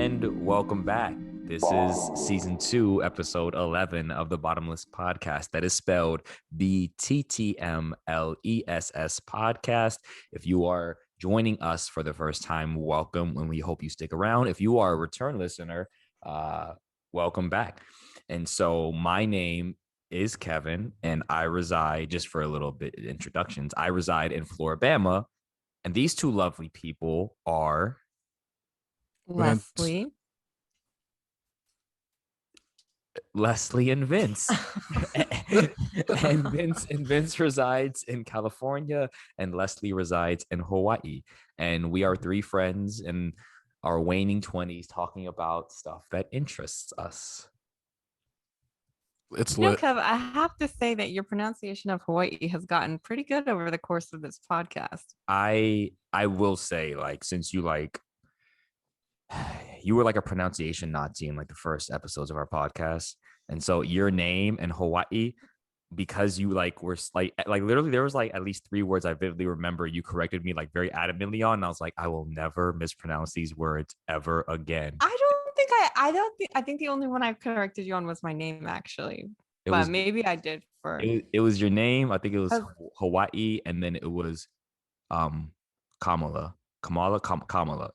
And welcome back. This is season 2, episode 11 of the Bottomless podcast. That is spelled BTTMLESS podcast. If you are joining us for the first time, welcome, and we hope you stick around. If you are a return listener, welcome back. And so my name is Kevin, and I reside, just for a little bit of introductions, I reside in Floribama, and these two lovely people are Leslie and Vince. and Vince resides in California, and Leslie resides in Hawaii. And we are three friends in our waning 20s talking about stuff that interests us. It's lit. Kev, I have to say that your pronunciation of Hawaii has gotten pretty good over the course of this podcast. I will say, like, since you were like a pronunciation Nazi in like the first episodes of our podcast, and so your name and Hawaii, because you like were like literally there was like at least 3 words I vividly remember you corrected me like very adamantly on, and I was like, I will never mispronounce these words ever again. I think the only one I corrected you on was my name, actually. Maybe I did for it was your name. I think it was Hawaii, and then it was Kamala.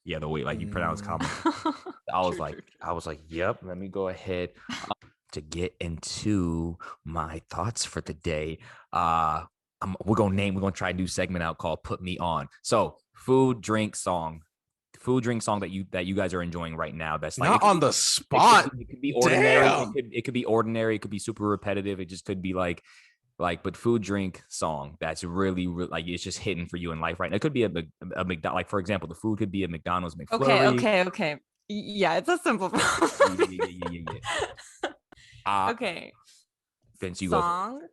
Yeah, the way like you pronounce Kamala. I was like, yep, let me go ahead to get into my thoughts for the day. We're gonna try a new segment out called Put Me On. So food drink song that you guys are enjoying right now. That's like not on the spot. It could be ordinary. It could be ordinary. It could be super repetitive. It just could be like, but food drink song that's really like it's just hitting for you in life right now. It could be a McDonald's, like for example, the food could be a McDonald's McFlurry. Okay. Yeah, it's a simple okay. Vince, you song go.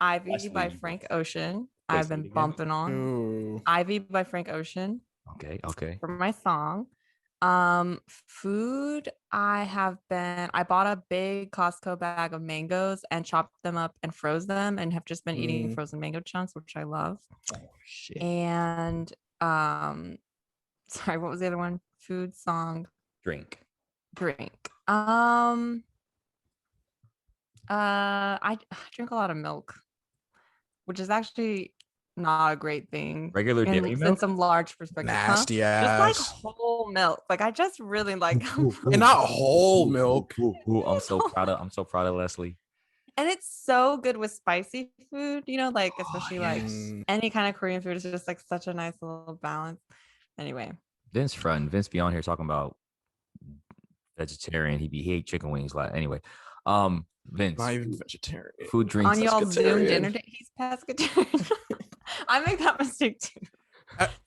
Ivy by Frank Ocean. I've been bumping on. Ooh. Ivy by Frank Ocean. Okay. For my song. Food, I bought a big Costco bag of mangoes and chopped them up and froze them and have just been eating frozen mango chunks, which I love. Oh shit. And sorry, what was the other one? Food, song, drink. I drink a lot of milk, which is actually not a great thing. Regular dairy milk? In some large perspective. Nasty ass. Just like whole milk. Like I just really like and not whole milk. I'm so proud of Leslie. And it's so good with spicy food, like especially like any kind of Korean food is just like such a nice little balance. Anyway. Vince be on here talking about vegetarian. He ate chicken wings. Anyway. Vince, not even vegetarian. Food, drinks. On y'all's Zoom dinner date, he's pescatarian. I make that mistake too.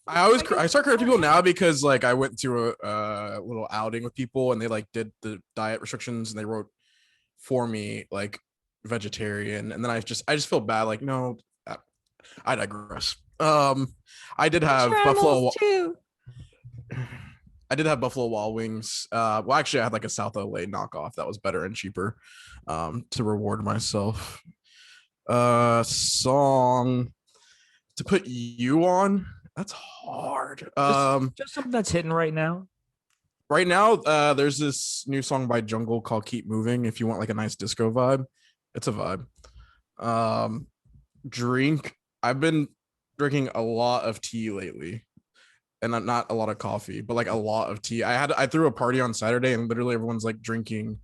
I start correcting people now because like I went to a little outing with people and they like did the diet restrictions and they wrote for me like vegetarian, and then I just feel bad. Like, no, I digress. I did have Buffalo too. I did have Buffalo Wild Wings. Well, actually, I had like a South LA knockoff that was better and cheaper to reward myself. Song to put you on. That's hard. Just something that's hitting right now. Right now, there's this new song by Jungle called Keep Moving. If you want like a nice disco vibe, it's a vibe. Drink. I've been drinking a lot of tea lately. And not a lot of coffee, but like a lot of tea. I threw a party on Saturday and literally everyone's like drinks, and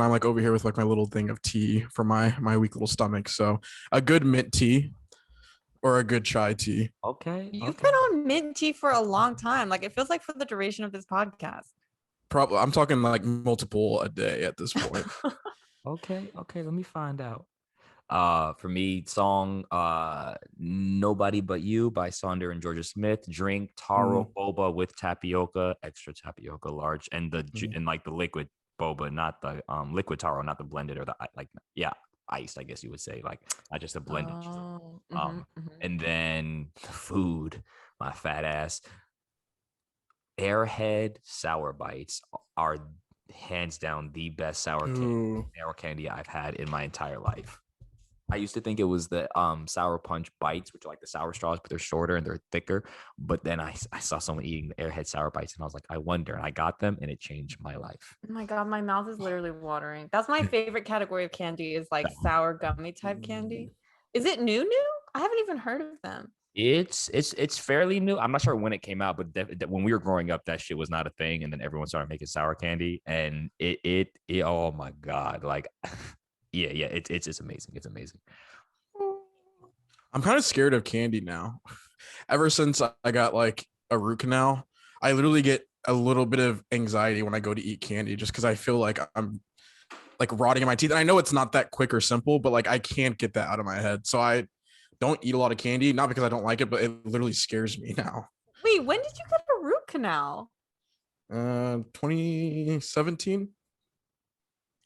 I'm like over here with like my little thing of tea for my weak little stomach. So a good mint tea or a good chai tea. Okay. You've been on mint tea for a long time. Like it feels like for the duration of this podcast. Probably I'm talking like multiple a day at this point. Okay, let me find out. For me, song Nobody But You by Sonder and Georgia Smith. Drink taro boba with tapioca, extra tapioca, large, and and like the liquid boba, not the liquid taro, not the blended or the iced, I guess you would say, like not just a blended. And then food, my fat ass. Airhead sour bites are hands down the best sour candy I've had in my entire life. I used to think it was the Sour Punch Bites, which are like the sour straws, but they're shorter and they're thicker. But then I saw someone eating the Airhead Sour Bites, and I was like, I wonder. And I got them, and it changed my life. Oh my God, my mouth is literally watering. That's my favorite category of candy is like sour gummy type candy. Is it new? I haven't even heard of them. It's fairly new. I'm not sure when it came out, but when we were growing up, that shit was not a thing, and then everyone started making sour candy, and it oh my God, like yeah, it's amazing. It's amazing. I'm kind of scared of candy now. Ever since I got like a root canal, I literally get a little bit of anxiety when I go to eat candy just because I feel like I'm like rotting in my teeth. And I know it's not that quick or simple, but like I can't get that out of my head. So I don't eat a lot of candy, not because I don't like it, but it literally scares me now. Wait, when did you get a root canal? 2017.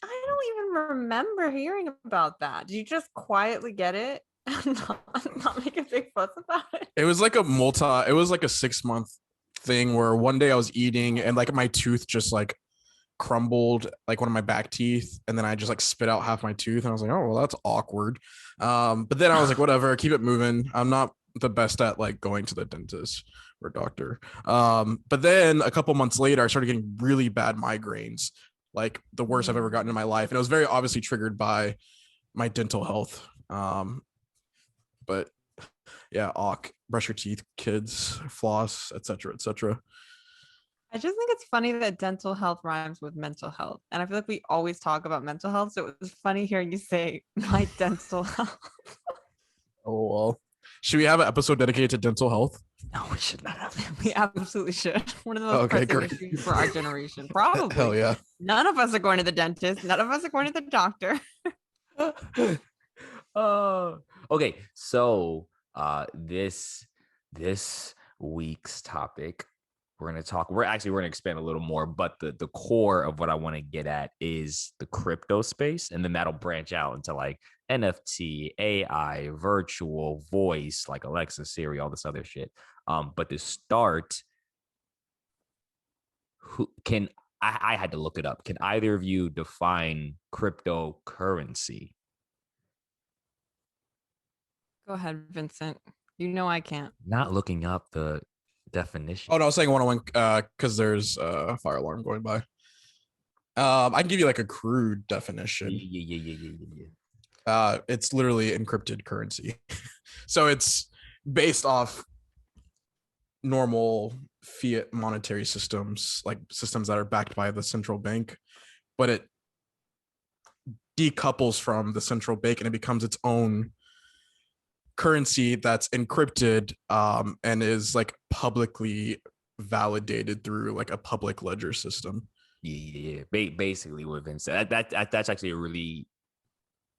I don't even remember hearing about that. Did you just quietly get it and not make a big fuss about it? It was like it was like a 6-month thing where one day I was eating and like my tooth just like crumbled, like one of my back teeth, and then I just like spit out half my tooth, and I was like, oh well, that's awkward. But then I was like, whatever, keep it moving. I'm not the best at like going to the dentist or doctor. But then a couple months later, I started getting really bad migraines, like the worst I've ever gotten in my life, and it was very obviously triggered by my dental health. But yeah, brush your teeth, kids, floss, etc., etc. I just think it's funny that dental health rhymes with mental health. And I feel like we always talk about mental health. So it was funny hearing you say my dental health. Oh well. Should we have an episode dedicated to dental health? No, we should not have. We absolutely should. One of the most pressing issues for our generation. Probably. Hell yeah. None of us are going to the dentist. None of us are going to the doctor. Okay. So this week's topic, we're going to expand a little more, but the core of what I want to get at is the crypto space, and then that'll branch out into like NFT, AI, virtual voice, like Alexa, Siri, all this other shit. But to start, I had to look it up. Can either of you define cryptocurrency? Go ahead, Vincent. You know I can't. Not looking up the definition. Oh no, I was saying 101 because there's a fire alarm going by. I can give you like a crude definition. Yeah. It's literally encrypted currency. So it's based off normal fiat monetary systems, like systems that are backed by the central bank, but it decouples from the central bank and it becomes its own currency that's encrypted and is like publicly validated through like a public ledger system. Yeah. Basically, what Vince said, that's actually a really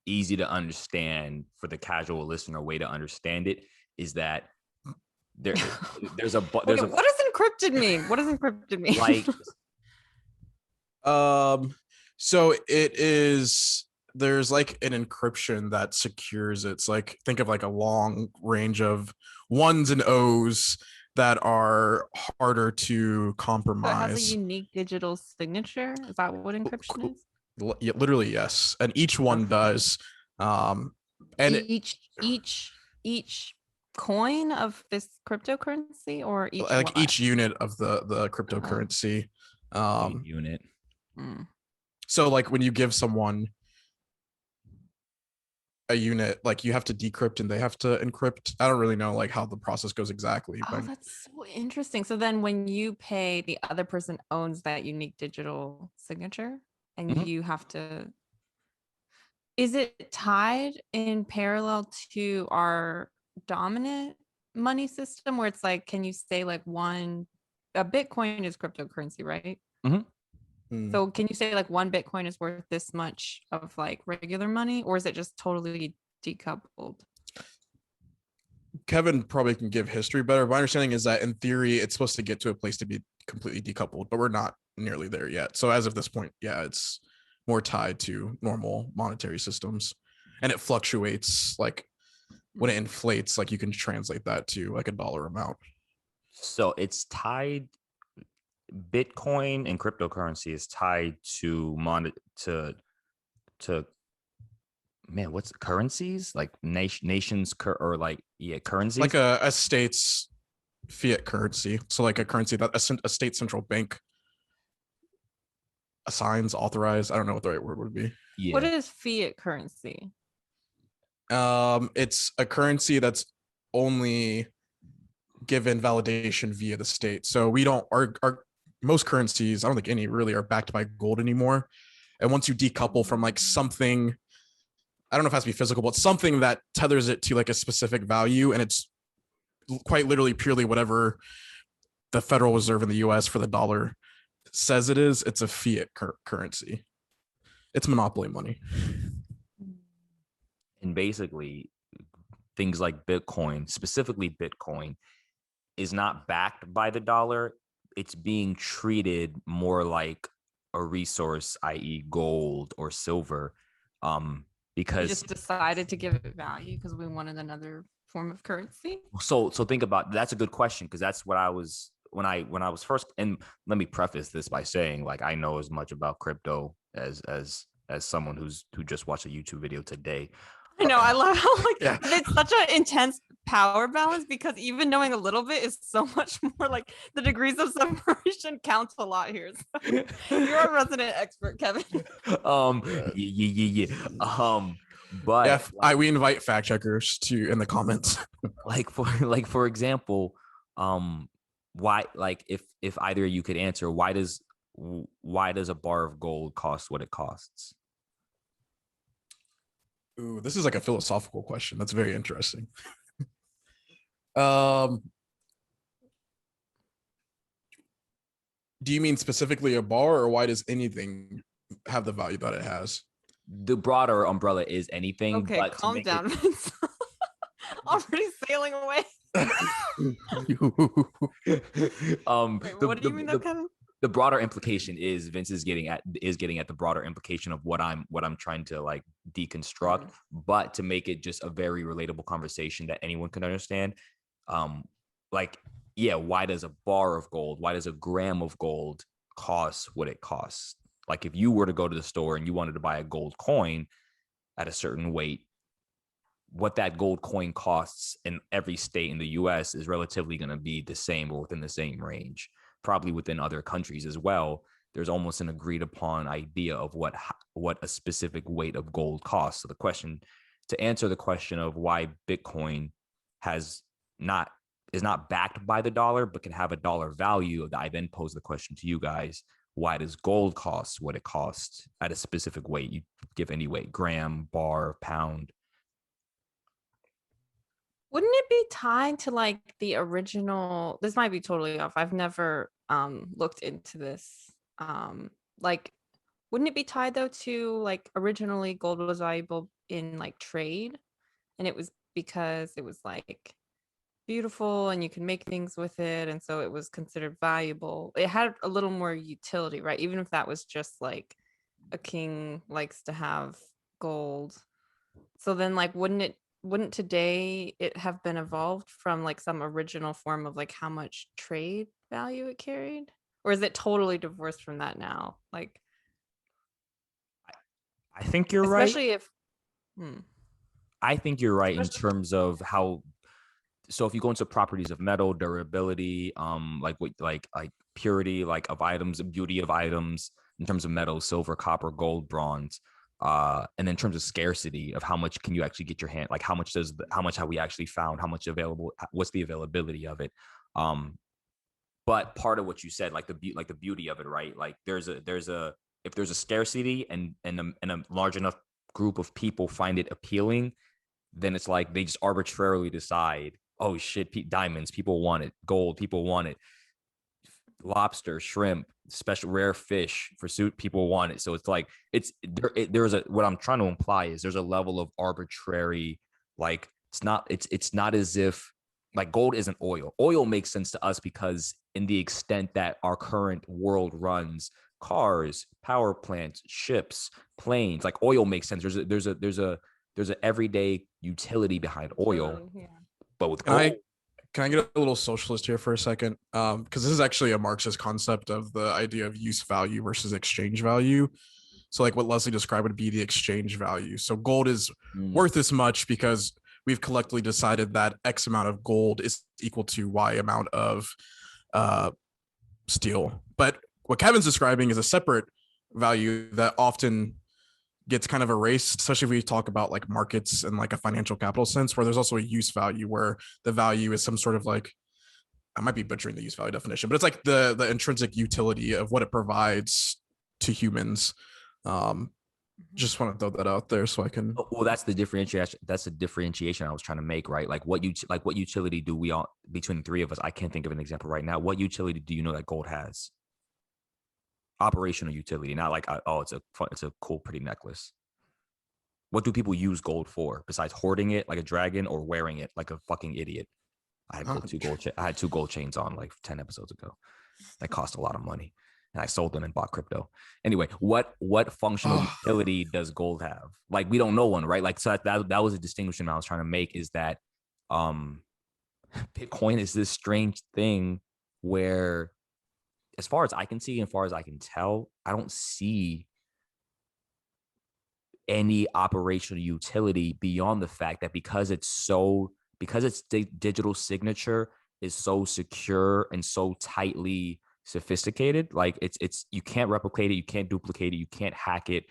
easy to understand for the casual listener way to understand it is that there's a what does encrypted mean? What does encrypted mean? Like, so there's like an encryption that secures it. It's like, think of like a long range of ones and O's that are harder to compromise. So it has a unique digital signature. Is that what encryption is? Literally, yes. And each one does. And each coin of this cryptocurrency, or each unit of the cryptocurrency unit. So like when you give someone a unit, like you have to decrypt and they have to encrypt. I don't really know like how the process goes exactly. Oh, that's so interesting. So then when you pay, the other person owns that unique digital signature, and you have to, is it tied in parallel to our dominant money system where it's like, can you say like a Bitcoin is cryptocurrency, right? So can you say like one Bitcoin is worth this much of like regular money, or is it just totally decoupled? Kevin probably can give history better. My understanding is that in theory, it's supposed to get to a place to be completely decoupled, but we're not nearly there yet. So as of this point, yeah, it's more tied to normal monetary systems, and it fluctuates. Like when it inflates, like you can translate that to like a dollar amount. So it's tied. Bitcoin and cryptocurrency is tied to man, what's currencies like nations or like currencies? Like a state's fiat currency. So like a currency that a state central bank assigns, authorized. I don't know what the right word would be. Yeah. What is fiat currency? It's a currency that's only given validation via the state. So we don't our most currencies, I don't think any really are backed by gold anymore. And once you decouple from like something, I don't know if it has to be physical, but something that tethers it to like a specific value, and it's quite literally purely whatever the Federal Reserve in the US for the dollar says it is, it's a fiat currency. It's monopoly money. And basically, things like Bitcoin, specifically Bitcoin, is not backed by the dollar. It's being treated more like a resource, i.e., gold or silver, because We just decided to give it value because we wanted another form of currency. So think about, that's a good question, because that's what I was when I was first. And let me preface this by saying, like, I know as much about crypto as someone who just watched a YouTube video today. I know. I love how it's such an intense power balance, because even knowing a little bit is so much more, like the degrees of separation counts a lot here. So you're a resident expert, Kevin. Yeah. But yeah, we invite fact checkers to in the comments. for example, why, like, if either of you could answer, why does a bar of gold cost what it costs? Ooh, this is like a philosophical question. That's very interesting. Do you mean specifically a bar, or why does anything have the value that it has? The broader umbrella is anything. Okay, but calm down. Already sailing away. Wait, what do you mean, though, Kevin? The broader implication is Vince is getting at the broader implication of what I'm trying to like deconstruct, but to make it just a very relatable conversation that anyone can understand. Why does a bar of gold, why does a gram of gold cost what it costs? Like, if you were to go to the store and you wanted to buy a gold coin at a certain weight, what that gold coin costs in every state in the US is relatively going to be the same, or within the same range. Probably within other countries as well, there's almost an agreed upon idea of what a specific weight of gold costs. So to answer the question of why Bitcoin is not backed by the dollar, but can have a dollar value, I then pose the question to you guys: why does gold cost what it costs at a specific weight? You give any weight: gram, bar, pound. Wouldn't it be tied to like the original? This might be totally off. I've never looked into this. Like, wouldn't it be tied though to, like, originally gold was valuable in like trade, and it was because it was like beautiful and you can make things with it, and so it was considered valuable. It had a little more utility, right? Even if that was just like a king likes to have gold. So then, like, wouldn't today it have been evolved from like some original form of like how much trade value it carried? Or is it totally divorced from that now? Like, I think you're right. Especially if I think you're right in terms of how. So if you go into properties of metal, durability, like purity, like of items, beauty of items, in terms of metal, silver, copper, gold, bronze, and then in terms of scarcity of how much can you actually get your hand, like how much have we actually found, how much available, what's the availability of it. But part of what you said, like the beauty of it, right? Like if there's a scarcity and a large enough group of people find it appealing, then it's like they just arbitrarily decide, oh shit, diamonds, people want it. Gold, people want it. Lobster, shrimp, special rare fish, pursuit, people want it. So it's like what I'm trying to imply is there's a level of arbitrary, like it's not as if, like, gold isn't oil. Oil makes sense to us because in the extent that our current world runs cars, power plants, ships, planes, like oil makes sense. There's an everyday utility behind oil. Yeah. But with gold, can I get a little socialist here for a second? Because this is actually a Marxist concept of the idea of use value versus exchange value. So like what Leslie described would be the exchange value. So gold is worth this much because we've collectively decided that X amount of gold is equal to Y amount of steel. But what Kevin's describing is a separate value that often gets kind of erased, especially if we talk about like markets and like a financial capital sense, where there's also a use value where the value is some sort of like, I might be butchering the use value definition, but it's like the intrinsic utility of what it provides to humans. Just want to throw that out there so I can. Well, that's the differentiation. That's the differentiation I was trying to make, right? Like what utility do we all, between the three of us? I can't think of an example right now. What utility do you know that gold has? Operational utility, not like, oh, it's a cool, pretty necklace. What do people use gold for besides hoarding it like a dragon or wearing it like a fucking idiot? I had two gold chains on like 10 episodes ago. That cost a lot of money, and I sold them and bought crypto. Anyway, what functional utility does gold have? Like, we don't know one, right? Like, so that was a distinction I was trying to make, is that Bitcoin is this strange thing where, as far as I can see, as far as I can tell, I don't see any operational utility beyond the fact that because its digital signature is so secure and so tightly sophisticated, like it's you can't replicate it, you can't duplicate it, you can't hack it.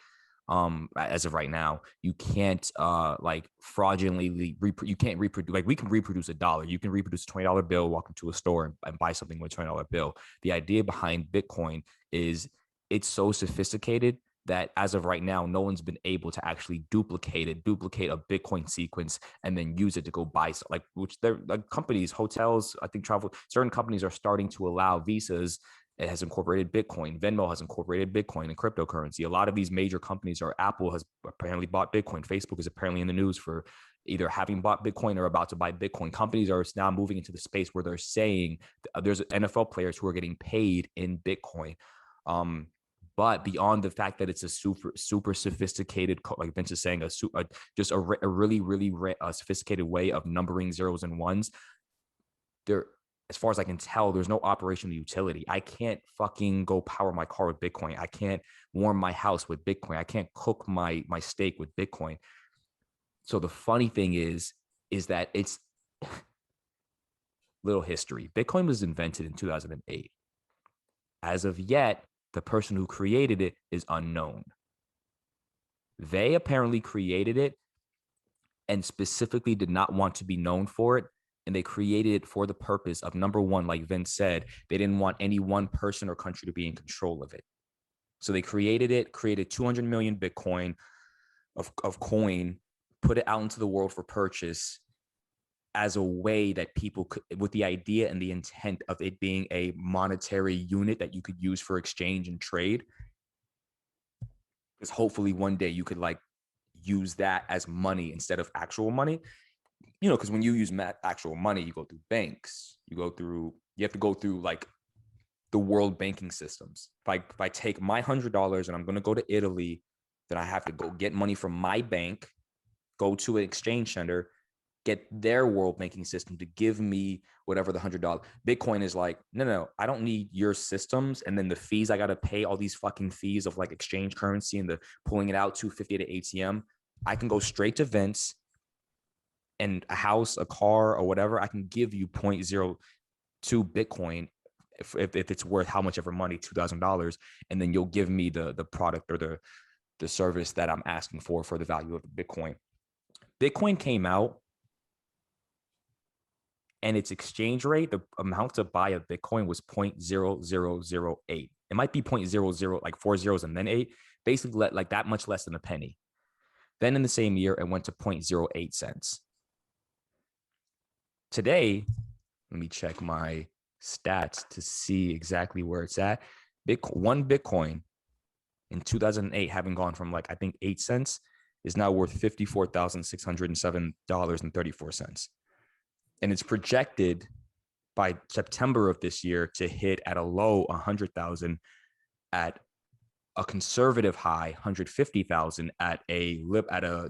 As of right now, you can't like fraudulently you can't reproduce. Like, we can reproduce $1. You can reproduce a $20 bill, walk into a store and buy something with a $20 bill. The idea behind Bitcoin is it's so sophisticated that as of right now, no one's been able to actually duplicate a Bitcoin sequence and then use it to go buy, like, which they're like companies, hotels, I think travel, certain companies are starting to allow visas. It has incorporated Bitcoin. Venmo has incorporated Bitcoin and cryptocurrency. A lot of these major companies, or Apple has apparently bought Bitcoin. Facebook is apparently in the news for either having bought Bitcoin or about to buy Bitcoin. Companies are now moving into the space where they're saying there's NFL players who are getting paid in Bitcoin. But beyond the fact that it's a super sophisticated, like Vince is saying, just a really, really sophisticated way of numbering zeros and ones, there, as far as I can tell, there's no operational utility. I can't fucking go power my car with Bitcoin. I can't warm my house with Bitcoin. I can't cook my steak with Bitcoin. So the funny thing is that it's little history. Bitcoin was invented in 2008. As of yet, the person who created it is unknown. They apparently created it and specifically did not want to be known for it. And they created it for the purpose of, number one, like Vince said, they didn't want any one person or country to be in control of it. So they created 200 million Bitcoin of coin, put it out into the world for purchase as a way that people could, with the idea and the intent of it being a monetary unit that you could use for exchange and trade. Because hopefully one day you could like use that as money instead of actual money. You know, because when you use actual money, you go through banks, you have to go through like the world banking systems. If I take my $100 and I'm going to go to Italy, then I have to go get money from my bank, go to an exchange center, get their world banking system to give me whatever the $100. Bitcoin is like, no, I don't need your systems. And then the fees, I got to pay all these fucking fees of like exchange currency and the pulling it out $250 at ATM. I can go straight to Vince and a house, a car, or whatever. I can give you 0.02 Bitcoin if it's worth how much ever money, $2,000, and then you'll give me the product or the service that I'm asking for the value of the Bitcoin. Bitcoin came out, and its exchange rate, the amount to buy a Bitcoin was 0.0008. It might be 0.00, like 4 zeros and then 8, basically like that much less than a penny. Then in the same year, it went to 0.08 cents. Today, let me check my stats to see exactly where it's at. One Bitcoin in 2008, having gone from like, I think 8 cents, is now worth $54,607.34. And it's projected by September of this year to hit at a low 100,000, at a conservative high 150,000, at a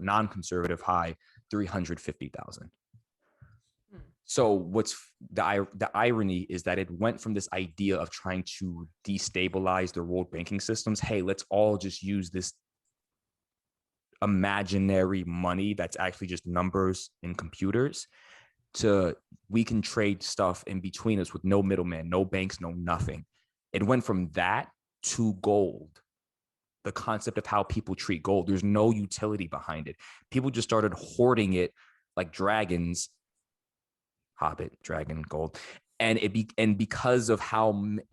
non-conservative high 350,000. So what's the irony is that it went from this idea of trying to destabilize the world banking systems. Hey, let's all just use this imaginary money that's actually just numbers and computers to we can trade stuff in between us with no middleman, no banks, no nothing. It went from that to gold. The concept of how people treat gold. There's no utility behind it. People just started hoarding it like dragons, Hobbit, dragon, gold. And because of how when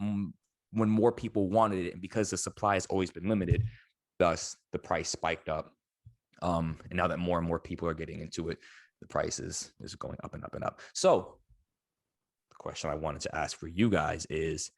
more people wanted it, and because the supply has always been limited, thus the price spiked up. And now that more and more people are getting into it, the price is going up and up and up. So the question I wanted to ask for you guys is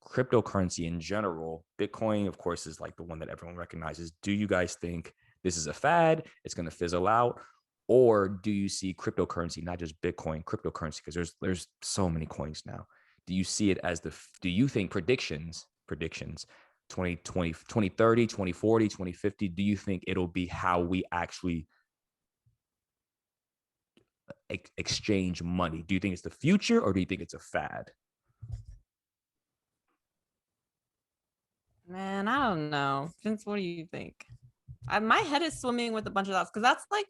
cryptocurrency in general. Bitcoin, of course, is like the one that everyone recognizes. Do you guys think this is a fad? It's going to fizzle out? Or do you see cryptocurrency, not just Bitcoin, cryptocurrency, because there's so many coins now. Do you see it as do you think predictions 2020, 2030, 2040, 2050, do you think it'll be how we actually exchange money? Do you think it's the future, or do you think it's a fad? Man, I don't know. Vince, what do you think? My head is swimming with a bunch of thoughts because that's like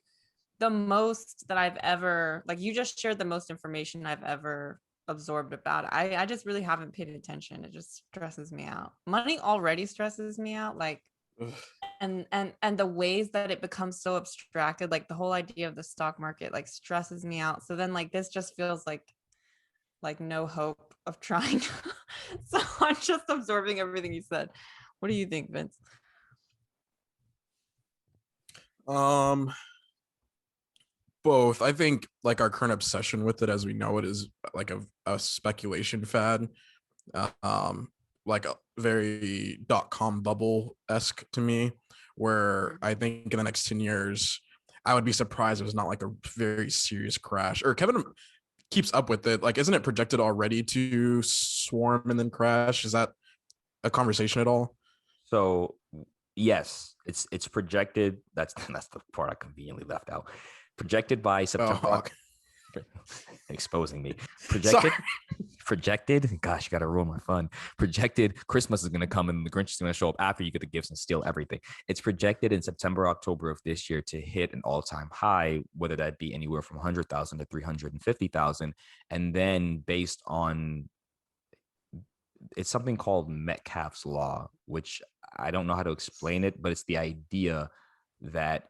the most that I've ever, like you just shared the most information I've ever absorbed about it. I just really haven't paid attention. It just stresses me out. Money already stresses me out. Like, and the ways that it becomes so abstracted, like the whole idea of the stock market, like stresses me out. So then like this just feels like no hope of trying. So I'm just absorbing everything you said. What do you think, Vince? Both. I think like our current obsession with it as we know it is like a speculation fad. Like a very .com bubble-esque to me, where I think in the next 10 years, I would be surprised if it's not like a very serious crash. Or Kevin keeps up with it. Like, isn't it projected already to swarm and then crash? Is that a conversation at all? So yes, it's projected. That's the part I conveniently left out. Projected by September. Oh, okay. Exposing me. Sorry. Projected. Gosh, you got to ruin my fun. Projected. Christmas is going to come and the Grinch is going to show up after you get the gifts and steal everything. It's projected in September, October of this year to hit an all-time high, whether that be anywhere from 100,000 to 350,000, and then based on it's something called Metcalfe's law, which I don't know how to explain it, but it's the idea that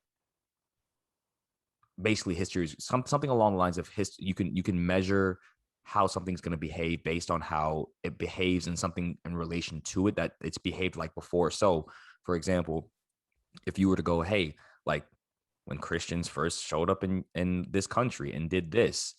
basically history is something along the lines of history. You can measure how something's going to behave based on how it behaves in something in relation to it that it's behaved like before. So, for example, if you were to go, hey, like when Christians first showed up in this country and did this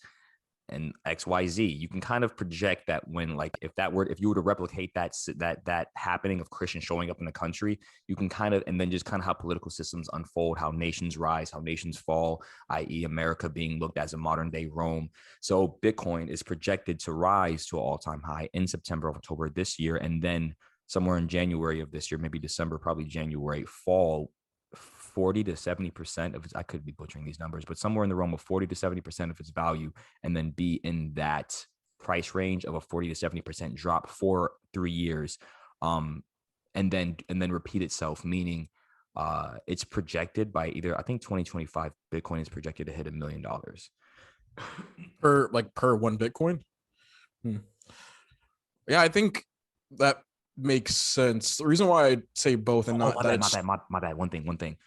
and XYZ, you can kind of project that when like if you were to replicate that happening of Christians showing up in the country, you can kind of, and then just kind of how political systems unfold, how nations rise, how nations fall, i.e. America being looked as a modern day Rome. So Bitcoin is projected to rise to an all-time high in September, October this year, and then somewhere in January of this year, maybe December, probably January, fall 40 to 70% of its, I could be butchering these numbers, but somewhere in the realm of 40 to 70% of its value, and then be in that price range of a 40 to 70% drop for 3 years. And then repeat itself, meaning it's projected by either, I think 2025 Bitcoin is projected to hit $1 million. Per one Bitcoin? Yeah, I think that makes sense. The reason why I say both and not my bad. One thing.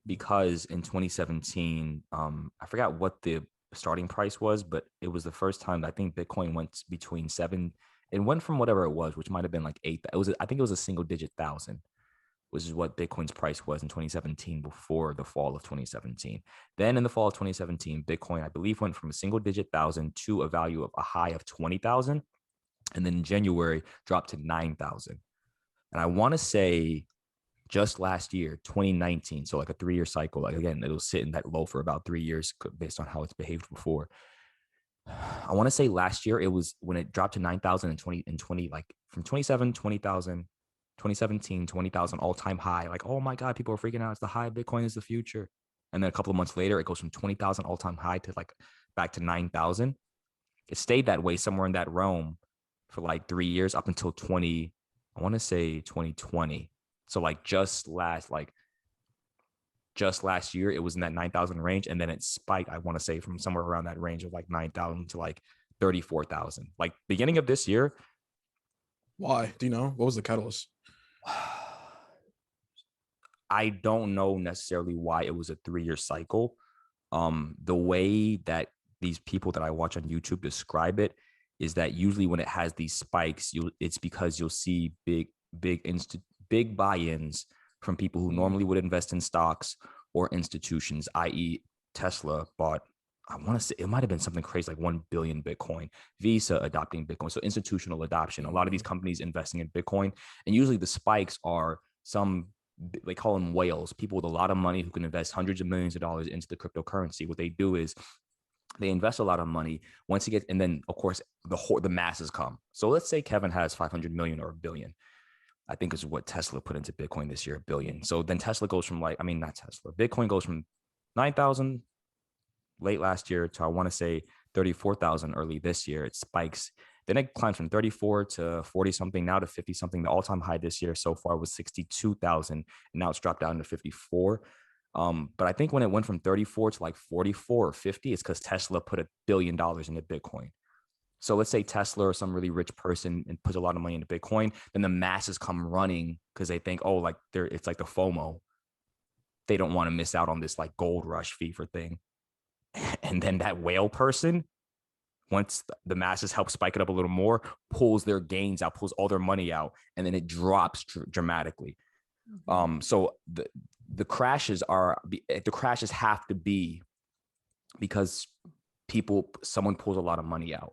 Because in 2017, I forgot what the starting price was, but it was the first time I think Bitcoin went between it went from whatever it was, which might have been like I think it was a single digit thousand, which is what Bitcoin's price was in 2017 before the fall of 2017. Then in the fall of 2017, Bitcoin, I believe, went from a single digit thousand to a value of a high of 20,000. And then in January dropped to 9,000. And I want to say just last year, 2019, so like a 3-year cycle, like again, it'll sit in that low for about 3 years based on how it's behaved before. I want to say last year, it was when it dropped to 9,000 and 20, like from 2017, 20,000 all-time high. Like, oh my God, people are freaking out. It's the high. Bitcoin is the future. And then a couple of months later, it goes from 20,000 all-time high to like back to 9,000. It stayed that way somewhere in that realm for like 3 years up until 2020. So like just last, like just last year, it was in that 9,000 range. And then it spiked, I want to say, from somewhere around that range of like 9,000 to like 34,000. Like beginning of this year. Why? Do you know? What was the catalyst? I don't know necessarily why it was a 3-year cycle. The way that these people that I watch on YouTube describe it is that usually when it has these spikes, it's because you'll see big buy-ins from people who normally would invest in stocks or institutions, i.e. Tesla bought, I want to say it might have been something crazy like 1 billion Bitcoin, Visa adopting Bitcoin. So institutional adoption, a lot of these companies investing in Bitcoin. And usually the spikes are they call them whales, people with a lot of money who can invest hundreds of millions of dollars into the cryptocurrency. What they do is they invest a lot of money once you get, and then of course the masses come. So let's say Kevin has 500 million or a billion. I think is what Tesla put into Bitcoin this year, $1 billion. So then Tesla goes from not Tesla, Bitcoin goes from 9,000 late last year to I want to say 34,000 early this year. It spikes. Then it climbs from 34 to 40 something, now to 50 something. The all-time high this year so far was 62,000, and now it's dropped down to 54. But I think when it went from 34 to like 44 or 50, it's because Tesla put $1 billion into Bitcoin. So let's say Tesla or some really rich person and puts a lot of money into Bitcoin, then the masses come running because they think, oh, like it's like the FOMO. They don't want to miss out on this like gold rush fever thing. And then that whale person, once the masses help spike it up a little more, pulls their gains out, pulls all their money out, and then it drops dramatically. So the crashes have to be because someone pulls a lot of money out.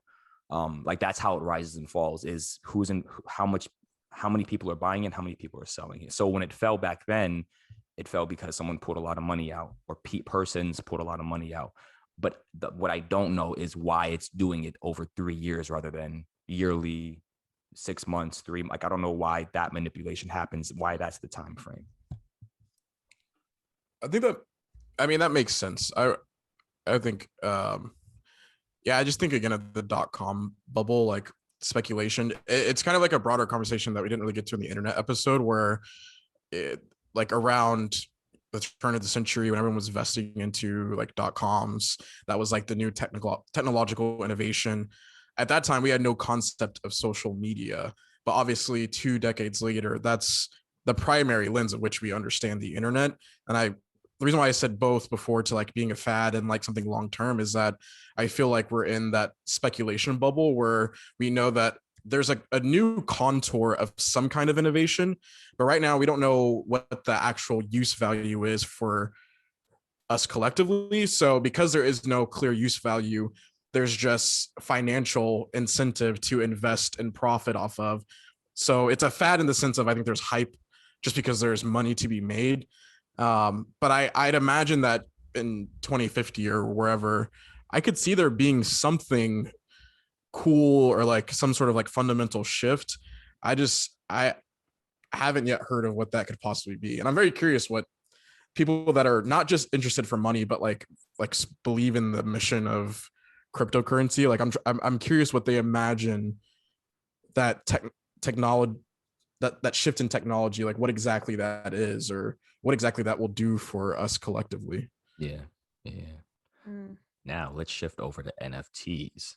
Like that's how it rises and falls, is who's in how many people are buying it, how many people are selling it. So when it fell back then, it fell because someone pulled a lot of money out, or persons pulled a lot of money out. But what I don't know is why it's doing it over 3 years rather than yearly, 6 months, 3. Like, I don't know why that manipulation happens, why that's the time frame. That makes sense. I think, I just think again of the .com bubble, like speculation. It's kind of like a broader conversation that we didn't really get to in the internet episode, where like around the turn of the century, when everyone was investing into like .coms, that was like the new technological innovation. At that time, we had no concept of social media, but obviously 2 decades later, that's the primary lens of which we understand the internet. And the reason why I said both before to like being a fad and like something long-term is that I feel like we're in that speculation bubble where we know that there's a new contour of some kind of innovation, but right now we don't know what the actual use value is for us collectively. So because there is no clear use value, there's just financial incentive to invest and profit off of. So it's a fad in the sense of, I think there's hype just because there's money to be made. But I'd imagine that in 2050 or wherever, I could see there being something cool or like some sort of like fundamental shift. I haven't yet heard of what that could possibly be, and I'm very curious what people that are not just interested for money but like believe in the mission of cryptocurrency, like I'm curious what they imagine that technology, that shift in technology, like what exactly that is, or what exactly that will do for us collectively. Now let's shift over to NFTs.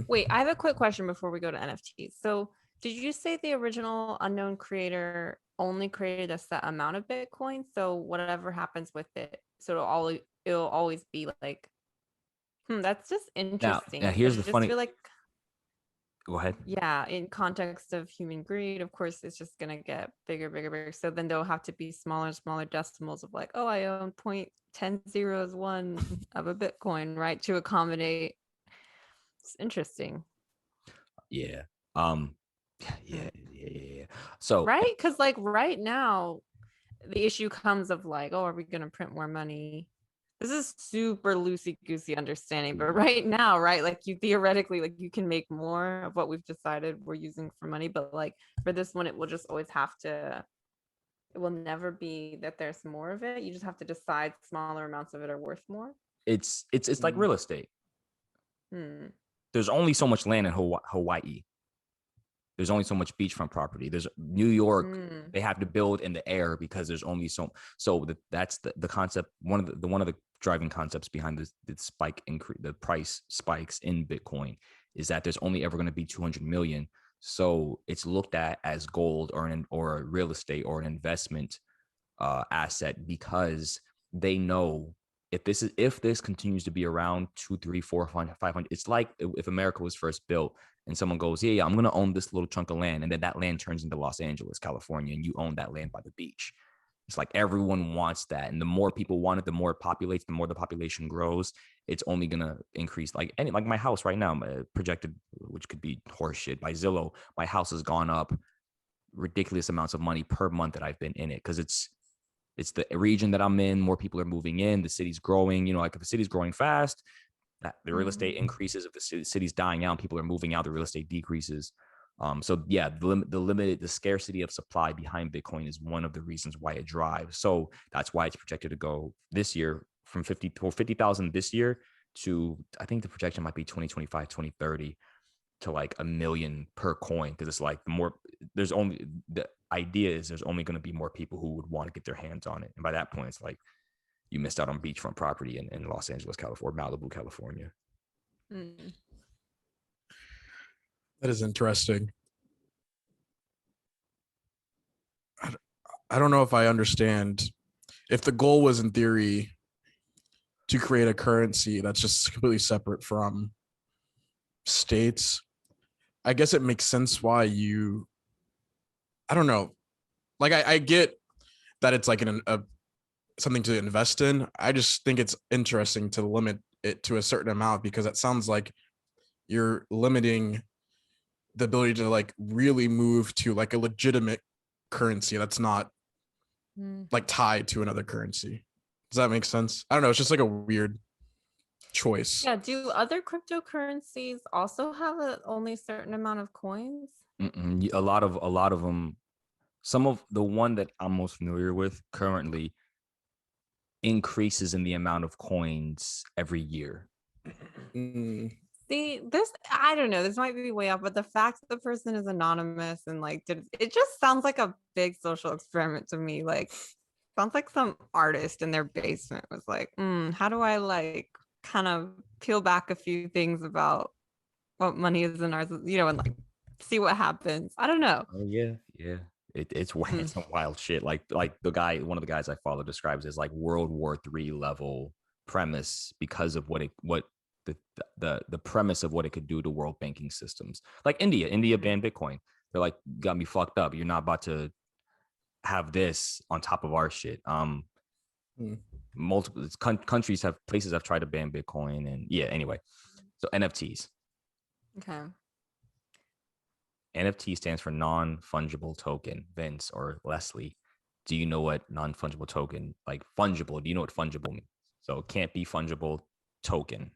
Wait, I have a quick question before we go to NFTs. So did you say the original unknown creator only created a set amount of Bitcoin? So whatever happens with it, so it'll always be like, that's just interesting. Now here's the funny. Feel like, go ahead. Yeah, in context of human greed, of course, it's just gonna get bigger. So then there'll have to be smaller decimals of like, oh, I own 0.1001 of a Bitcoin, right, to accommodate. It's interesting. Yeah. So right, because like right now, the issue comes of like, oh, are we gonna print more money? This is super loosey-goosey understanding, but right now, right, like you theoretically, like you can make more of what we've decided we're using for money, but like for this one, it will just always have to. It will never be that there's more of it. You just have to decide smaller amounts of it are worth more. It's like real estate. There's only so much land in Hawaii. there's only so much beachfront property. There's New York, they have to build in the air because there's only that's the concept. One of the driving concepts behind the spike increase, the price spikes in Bitcoin, is that there's only ever going to be 200 million. So it's looked at as gold or a real estate or an investment asset, because they know if this continues to be around 2, 3, 4, 500, it's like if America was first built and someone goes, yeah, I'm going to own this little chunk of land. And then that land turns into Los Angeles, California, and you own that land by the beach. It's like everyone wants that. And the more people want it, the more it populates, the more the population grows. It's only going to increase. Like my house right now, projected, which could be horseshit by Zillow, my house has gone up ridiculous amounts of money per month that I've been in it, because it's the region that I'm in. More people are moving in. The city's growing. You know, like if the city's growing fast, the real estate increases. If the city's dying out, people are moving out, the real estate decreases. So yeah, the scarcity of supply behind Bitcoin is one of the reasons why it drives. So that's why it's projected to go this year from 50,000 this year to, I think the projection might be 2025, 2030 to like 1 million per coin. Because it's like the idea is there's only going to be more people who would want to get their hands on it. And by that point, it's like you missed out on beachfront property in Los Angeles, California, Malibu, California. That is interesting. I don't know if I understand. If the goal was in theory to create a currency that's just completely separate from states, I guess it makes sense why I don't know. Like I get that it's like something to invest in. I just think it's interesting to limit it to a certain amount, because it sounds like you're limiting the ability to like really move to like a legitimate currency that's not like tied to another currency. Does that make sense? I don't know. It's just like a weird choice. Yeah. Do other cryptocurrencies also have only a certain amount of coins? A lot of them. Some of the one that I'm most familiar with currently increases in the amount of coins every year. See, I don't know, this might be way off, but the fact that the person is anonymous and like it just sounds like a big social experiment to me. Like, sounds like some artist in their basement was like, how do I like kind of peel back a few things about what money is in ours, and like see what happens. I don't know. Oh yeah. It's some wild shit. Like one of the guys I follow describes it as like World War III level premise, because of what the premise of what it could do to world banking systems. Like India banned Bitcoin. They're like, got me fucked up. You're not about to have this on top of our shit. Multiple places have tried to ban Bitcoin, and yeah. Anyway, so NFTs. Okay. NFT stands for non-fungible token. Vince or Leslie, do you know what non-fungible token, like fungible? Do you know what fungible means? So it can't be fungible token.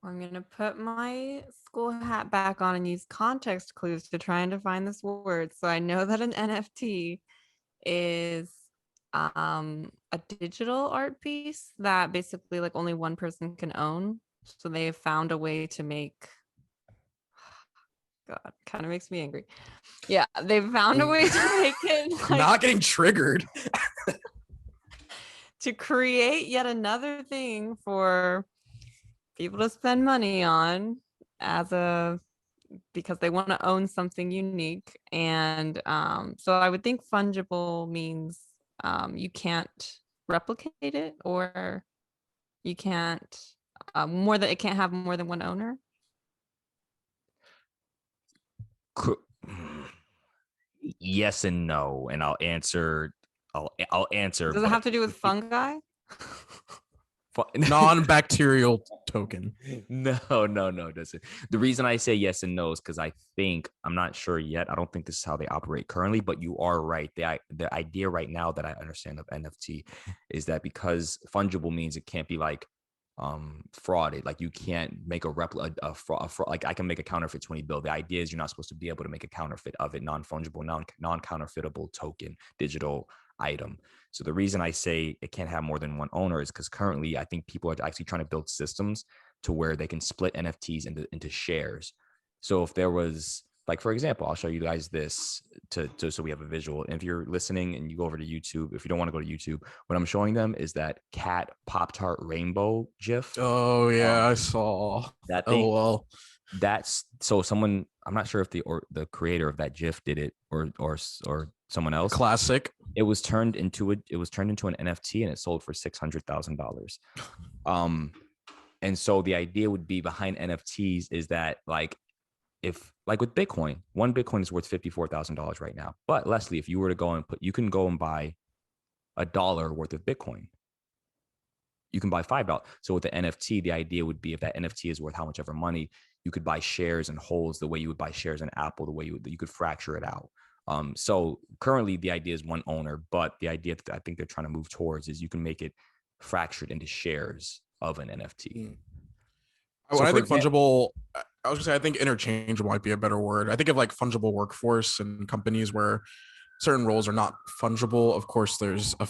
I'm going to put my school hat back on and use context clues to try and define this word. So I know that an NFT is a digital art piece that basically like only one person can own. So they have found a way to make, God, kind of makes me angry. Yeah, they've found a way to make it like, not getting triggered. to create yet another thing for people to spend money on because they want to own something unique. And so I would think fungible means you can't replicate it, or you can't it can't have more than one owner. Yes and no, and I'll answer. Does it have to do with fungi? Non-bacterial token. No, it doesn't. The reason I say yes and no is because I'm not sure yet. I don't think this is how they operate currently, but you are right. The idea right now that I understand of NFT is that because fungible means it can't be like frauded. Like you can't make a fraud. Like I can make a counterfeit 20 bill. The idea is you're not supposed to be able to make a counterfeit of it. Non-fungible, non-counterfeitable token, digital item. So the reason I say it can't have more than one owner is because currently I think people are actually trying to build systems to where they can split NFTs into shares. So if there was like, for example, I'll show you guys this so we have a visual. And if you're listening and you go over to YouTube, if you don't want to go to YouTube, what I'm showing them is that cat Pop-Tart rainbow GIF. Oh yeah, I saw that thing. Oh well. That's so someone, I'm not sure if the creator of that GIF did it or someone else. Classic. It was turned into an NFT and it sold for $600,000. And so the idea would be behind NFTs is that like, if like with Bitcoin, one Bitcoin is worth $54,000 right now. But Leslie, if you were to go and you can go and buy $1 worth of Bitcoin. You can buy $5. So with the NFT, the idea would be if that NFT is worth how much ever money, you could buy shares and holds the way you would buy shares in Apple, the way you could fracture it out. So currently the idea is one owner, but the idea that I think they're trying to move towards is you can make it fractured into shares of an NFT. When I think fungible, I was gonna say I think interchangeable might be a better word. I think of like fungible workforce and companies where certain roles are not fungible. Of course, there's a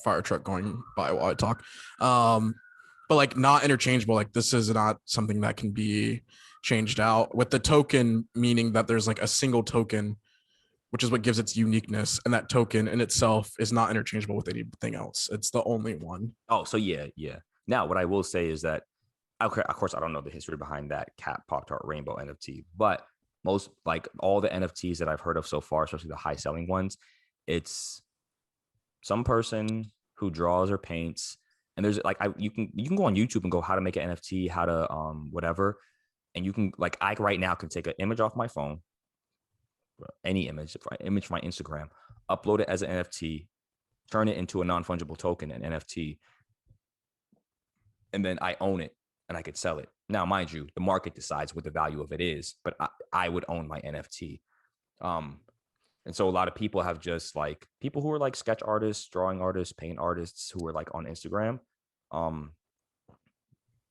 fire truck going by while I talk. But like not interchangeable, like this is not something that can be changed out with the token, meaning that there's like a single token, which is what gives its uniqueness. And that token in itself is not interchangeable with anything else. It's the only one. Oh, so yeah. Now, what I will say is that, okay, of course, I don't know the history behind that cat Pop-Tart rainbow NFT, but most like all the NFTs that I've heard of so far, especially the high selling ones, it's some person who draws or paints. And there's like, you can go on YouTube and go how to make an NFT, how to whatever. And you can like, I right now can take an image off my phone, any image from my Instagram, upload it as an NFT, turn it into a non-fungible token, an NFT, and then I own it and I could sell it. Now, mind you, the market decides what the value of it is, but I would own my NFT. And so a lot of people have just like people who are like sketch artists, drawing artists, paint artists who are like on Instagram.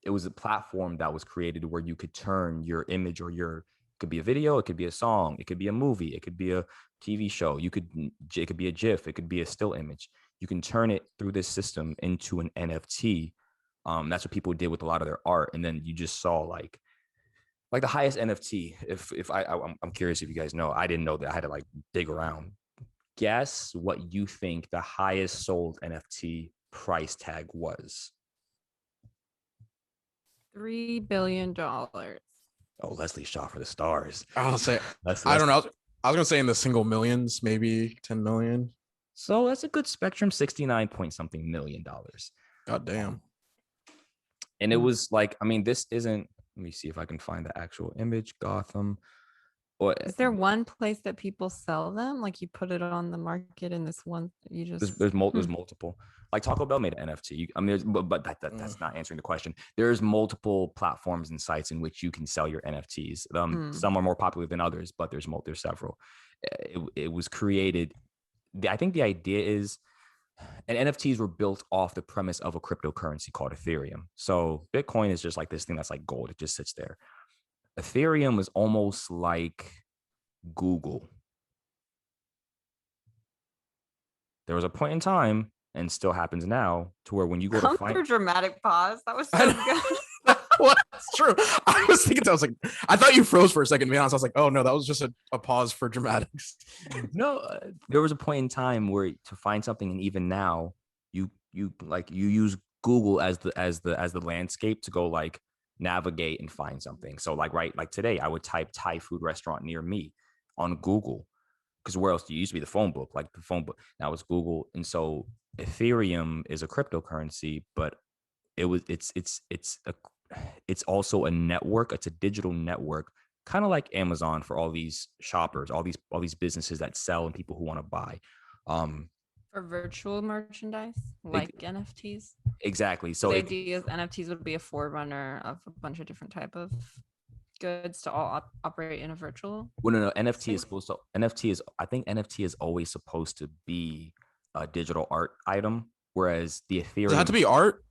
It was a platform that was created where you could turn your image or it could be a video, it could be a song, it could be a movie, it could be a TV show, it could be a GIF, it could be a still image. You can turn it through this system into an NFT. That's what people did with a lot of their art. And then you just saw like the highest NFT. If I'm curious if you guys know, I didn't know that. I had to like dig around. Guess what you think the highest sold NFT price tag was? $3 billion. Oh, Leslie shot for the stars. I'll say, I don't know. I was gonna say in the single millions, maybe 10 million. So that's a good spectrum, 69 point something million dollars. God damn. And it was like, I mean, this isn't, let me see if I can find the actual image, Gotham. Is there one place that people sell them? Like you put it on the market in this one, you just... There's multiple. Like Taco Bell made an NFT. I mean, but that's not answering the question. There's multiple platforms and sites in which you can sell your NFTs. Some are more popular than others, but there's several. It was created. I think the idea is, and NFTs were built off the premise of a cryptocurrency called Ethereum. So Bitcoin is just like this thing that's like gold. It just sits there. Ethereum is almost like Google. There was a point in time, and still happens now, to where when you go to find a dramatic pause, that was so good. Well, that's true. I was thinking, I thought you froze for a second. To be honest, I was like, oh no, that was just a pause for dramatics. No, there was a point in time where to find something, and even now, you use Google as the landscape to go like navigate and find something. So like today, I would type Thai food restaurant near me on Google, because where else do you used to be the phone book? Like the phone book now it's Google, and so Ethereum is a cryptocurrency, but it's also a network. It's a digital network, kind of like Amazon for all these shoppers, all these businesses that sell and people who want to buy. For virtual merchandise, like NFTs. Exactly. So the idea is NFTs would be a forerunner of a bunch of different type of goods to all operate in a virtual. Well, no. I think NFT is always supposed to be a digital art item, whereas the Ethereum. Does it have to be art?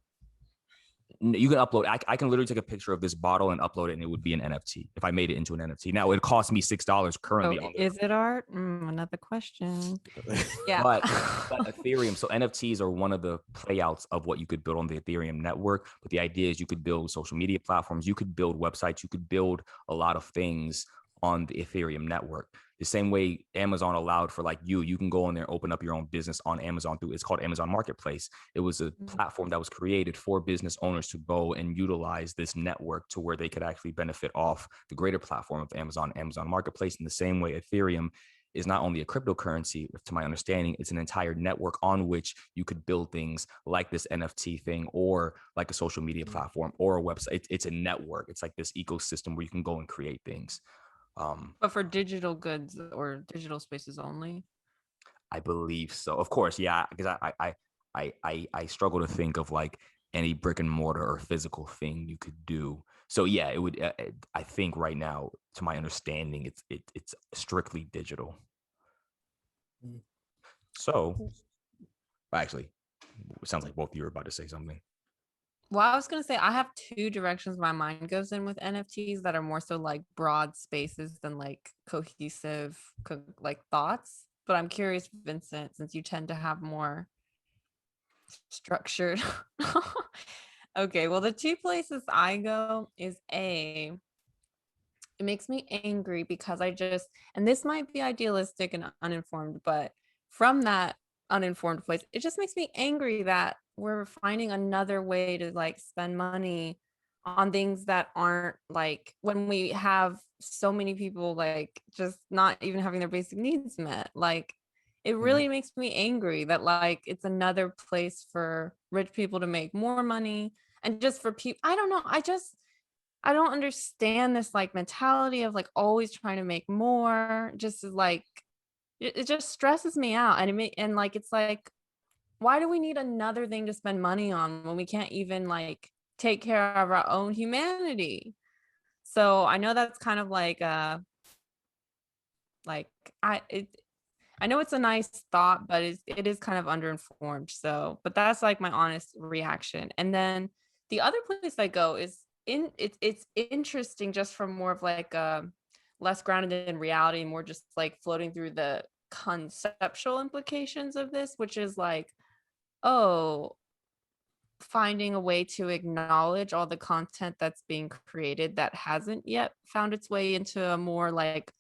You can upload. I can literally take a picture of this bottle and upload it, and it would be an NFT if I made it into an NFT. Now it cost me $6 currently. Oh, is it art? Another question. Yeah, but Ethereum. So NFTs are one of the playouts of what you could build on the Ethereum network. But the idea is you could build social media platforms, you could build websites, you could build a lot of things on the Ethereum network. The same way Amazon allowed for like you can go in there, open up your own business on Amazon through, it's called Amazon Marketplace. It was a platform that was created for business owners to go and utilize this network to where they could actually benefit off the greater platform of Amazon Marketplace. In the same way, Ethereum is not only a cryptocurrency, to my understanding, it's an entire network on which you could build things like this NFT thing, or like a social media platform or a website. It's a network. It's like this ecosystem where you can go and create things. But for digital goods or digital spaces only? I believe so. Of course, yeah, because I struggle to think of like any brick and mortar or physical thing you could do. So yeah, it would. I think right now, to my understanding, it's strictly digital. So, actually, it sounds like both of you are about to say something. Well, I was going to say, I have two directions my mind goes in with NFTs that are more so like broad spaces than like cohesive like thoughts. But I'm curious, Vincent, since you tend to have more structured. Okay, well, the two places I go is it makes me angry because and this might be idealistic and uninformed, but from that uninformed place, it just makes me angry that we're finding another way to like spend money on things that aren't like, when we have so many people like just not even having their basic needs met. Like, it really makes me angry that like it's another place for rich people to make more money, and just for people, I don't know, I don't understand this like mentality of like always trying to make more. Just like it just stresses me out, and like it's like, why do we need another thing to spend money on when we can't even like take care of our own humanity? So I know that's kind of like like I know it's a nice thought, but it is kind of underinformed. So, but that's like my honest reaction. And then the other place I go is it's interesting just from more of like less grounded in reality, more just like floating through the conceptual implications of this, which is like, oh, finding a way to acknowledge all the content that's being created that hasn't yet found its way into a more like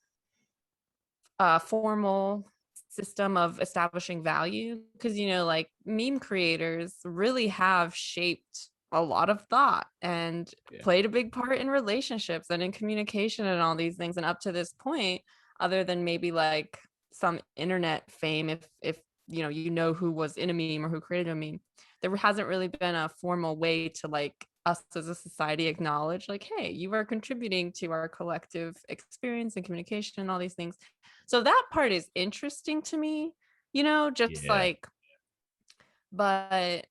formal system of establishing value. Because, you know, like meme creators really have shaped a lot of thought and played a big part in relationships and in communication and all these things. And up to this point, other than maybe like some internet fame, if you know who was in a meme or who created a meme, there hasn't really been a formal way to like us as a society acknowledge like, hey, you are contributing to our collective experience and communication and all these things. So that part is interesting to me, just like, but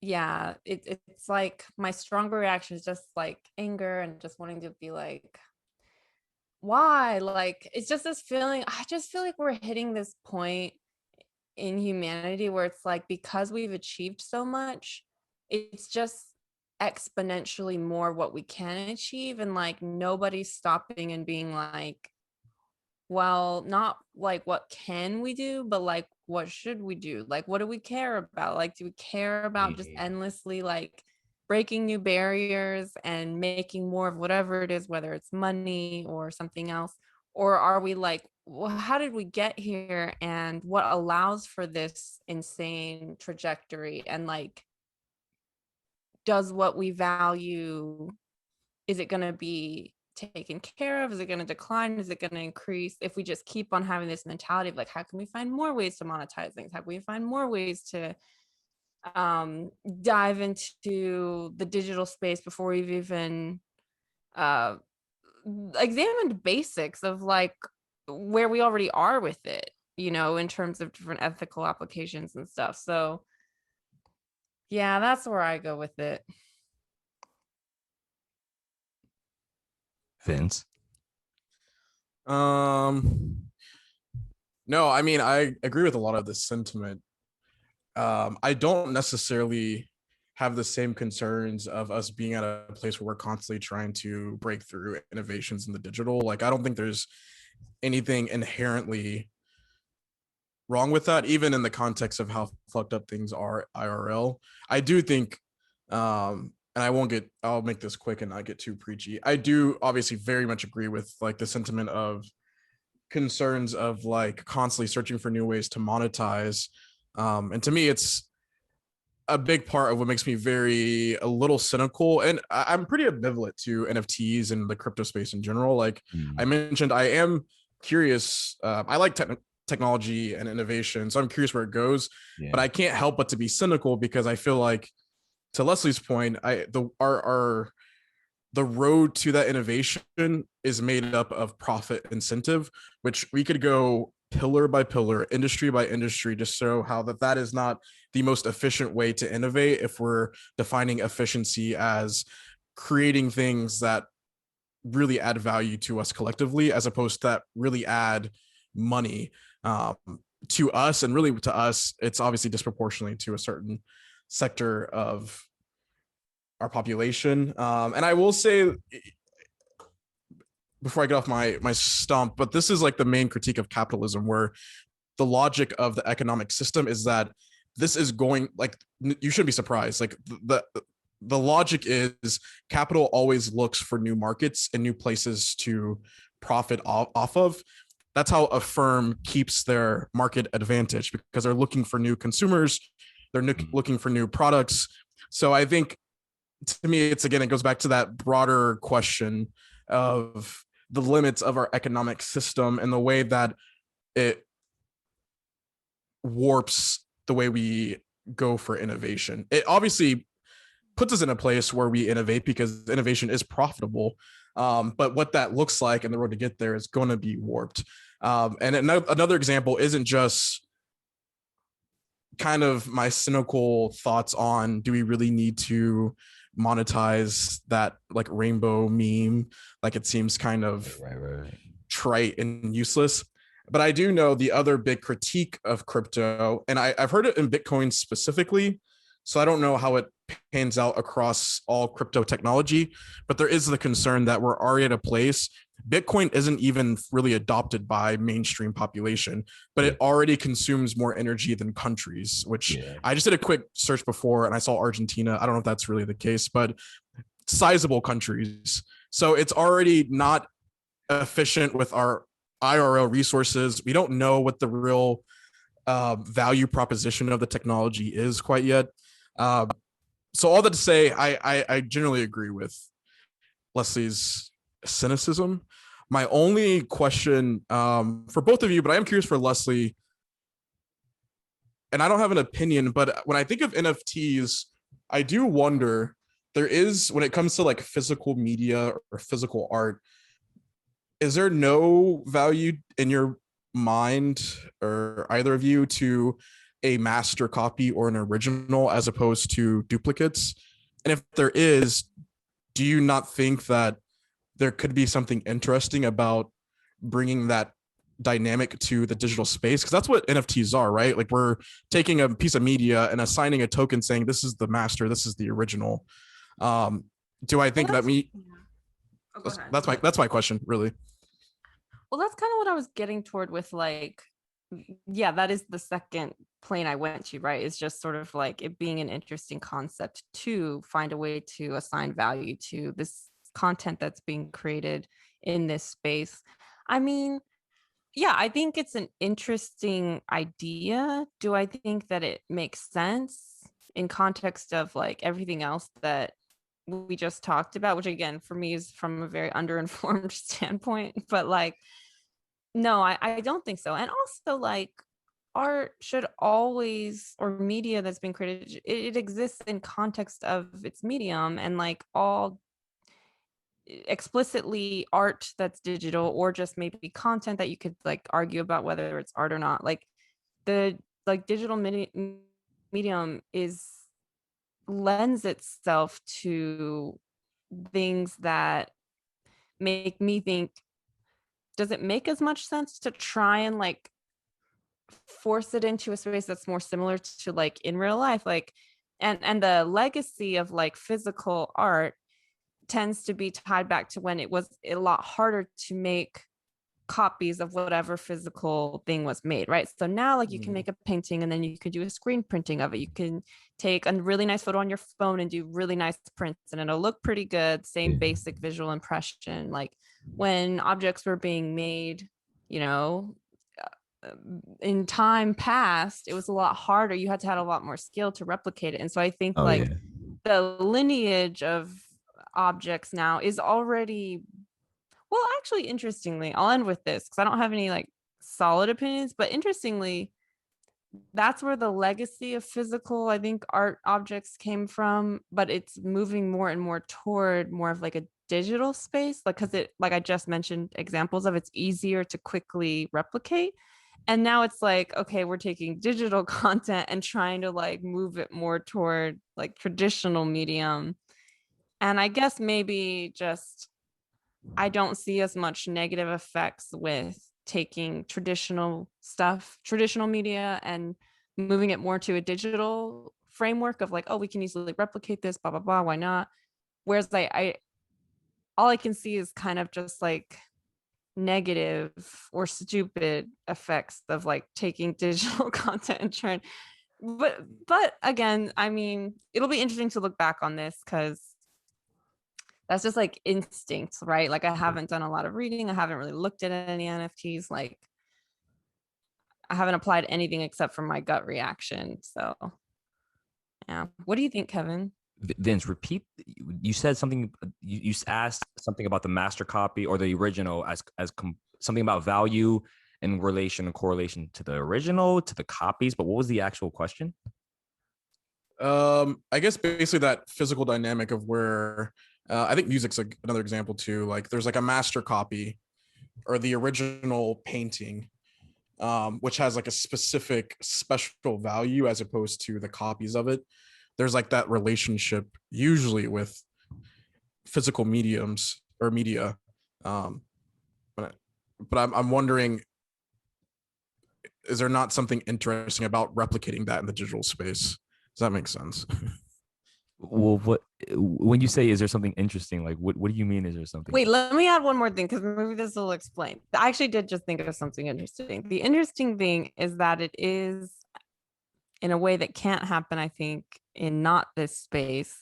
yeah, it's like my stronger reaction is just like anger and just wanting to be like, why? Like, it's just this feeling. I just feel like we're hitting this point in humanity where it's like, because we've achieved so much, it's just exponentially more what we can achieve, and like nobody's stopping and being like, well, not like what can we do, but like what should we do? Like, what do we care about? Like, do we care about just endlessly like breaking new barriers and making more of whatever it is, whether it's money or something else? Or are we like, well, how did we get here, and what allows for this insane trajectory? And like, does what we value, is it going to be taken care of? Is it going to decline? Is it going to increase if we just keep on having this mentality of like, how can we find more ways to monetize things? How can we find more ways to dive into the digital space before we've even examined basics of like where we already are with it, in terms of different ethical applications and stuff. So yeah, that's where I go with it. Vince? No, I mean, I agree with a lot of this sentiment. I don't necessarily have the same concerns of us being at a place where we're constantly trying to break through innovations in the digital. Like, I don't think there's anything inherently wrong with that, even in the context of how fucked up things are IRL. I do think and I'll make this quick and not get too preachy. I do obviously very much agree with like the sentiment of concerns of like constantly searching for new ways to monetize. And to me, it's a big part of what makes me a little cynical, and I'm pretty ambivalent to NFTs and the crypto space in general. Like I mentioned, I am curious. I like technology and innovation, so I'm curious where it goes. Yeah. But I can't help but to be cynical because I feel like, to Leslie's point, the road to that innovation is made up of profit incentive, which we could go pillar by pillar, industry by industry, to show how that is not the most efficient way to innovate if we're defining efficiency as creating things that really add value to us collectively, as opposed to that really add money to us. And really to us, it's obviously disproportionately to a certain sector of our population. And I will say, before I get off my stump, but this is like the main critique of capitalism, where the logic of the economic system is that this is going, like, you shouldn't be surprised. Like the logic is capital always looks for new markets and new places to profit off of. That's how a firm keeps their market advantage, because they're looking for new consumers, they're looking for new products. So I think, to me, it goes back to that broader question of the limits of our economic system and the way that it warps the way we go for innovation. It obviously puts us in a place where we innovate because innovation is profitable. But what that looks like and the road to get there is going to be warped. And another example isn't just kind of my cynical thoughts on, do we really need to monetize that like rainbow meme? Like, it seems kind of trite and useless. But I do know the other big critique of crypto, and I've heard it in Bitcoin specifically, so I don't know how it pans out across all crypto technology, but there is the concern that we're already at a place. Bitcoin isn't even really adopted by mainstream population, but it already consumes more energy than countries, which I just did a quick search before and I saw Argentina. I don't know if that's really the case, but sizable countries. So it's already not efficient with our IRL resources. We don't know what the real value proposition of the technology is quite yet. So all that to say, I generally agree with Leslie's cynicism. My only question for both of you, but I am curious for Leslie, and I don't have an opinion, but when I think of NFTs, I do wonder, there is, when it comes to like physical media or physical art, is there no value in your mind, or either of you, to a master copy or an original as opposed to duplicates? And if there is, do you not think that there could be something interesting about bringing that dynamic to the digital space? Because that's what NFTs are, right? Like, we're taking a piece of media and assigning a token saying this is the master, this is the original. Do I think that we... Oh, that's my question, really. Well, that's kind of what I was getting toward with, like, yeah, that is the second plane I went to, right? It's just sort of like it being an interesting concept to find a way to assign value to this content that's being created in this space. I mean, yeah, I think it's an interesting idea. Do I think that it makes sense in context of like everything else that we just talked about, which again, for me, is from a very underinformed standpoint, but like, no, I don't think so. And also, like, art should always, or media that's been created, it exists in context of its medium, and like all explicitly art that's digital, or just maybe content that you could like argue about whether it's art or not. Like the like digital medium is lends itself to things that make me think, does it make as much sense to try and like force it into a space that's more similar to like in real life? Like, and the legacy of like physical art tends to be tied back to when it was a lot harder to make copies of whatever physical thing was made, right? So now like you can make a painting and then you could do a screen printing of it. You can take a really nice photo on your phone and do really nice prints and it'll look pretty good. Same basic visual impression. Like when objects were being made, you know, in time past, it was a lot harder. You had to have a lot more skill to replicate it. And so I think the lineage of objects now is already, well, actually, interestingly, I'll end with this because I don't have any like solid opinions, but interestingly, that's where the legacy of physical, I think, art objects came from, but it's moving more and more toward more of like a digital space, like because it, like I just mentioned examples of, it's easier to quickly replicate. And now it's like, okay, we're taking digital content and trying to like move it more toward like traditional medium. And I guess maybe just I don't see as much negative effects with taking traditional stuff, traditional media, and moving it more to a digital framework of like, oh, we can easily replicate this, blah, blah, blah. Why not? Whereas I all I can see is kind of just like negative or stupid effects of like taking digital content and trying. But again, I mean, it'll be interesting to look back on this because that's just like instinct, right? Like I haven't done a lot of reading. I haven't really looked at any NFTs. Like I haven't applied anything except for my gut reaction. So yeah. What do you think, Kevin? Vince, repeat. You said something. You asked something about the master copy or the original as something about value in relation and correlation to the original, to the copies. But what was the actual question? I guess basically that physical dynamic of where I think music's like another example too. Like there's like a master copy or the original painting, which has like a specific special value as opposed to the copies of it. There's like that relationship usually with physical mediums or media. But I'm wondering, is there not something interesting about replicating that in the digital space? Does that make sense? Well, what when you say is there something interesting, like what do you mean? Is there something? Wait, let me add one more thing because maybe this will explain. I actually did just think of something interesting. The interesting thing is that it is in a way that can't happen, I think, in not this space.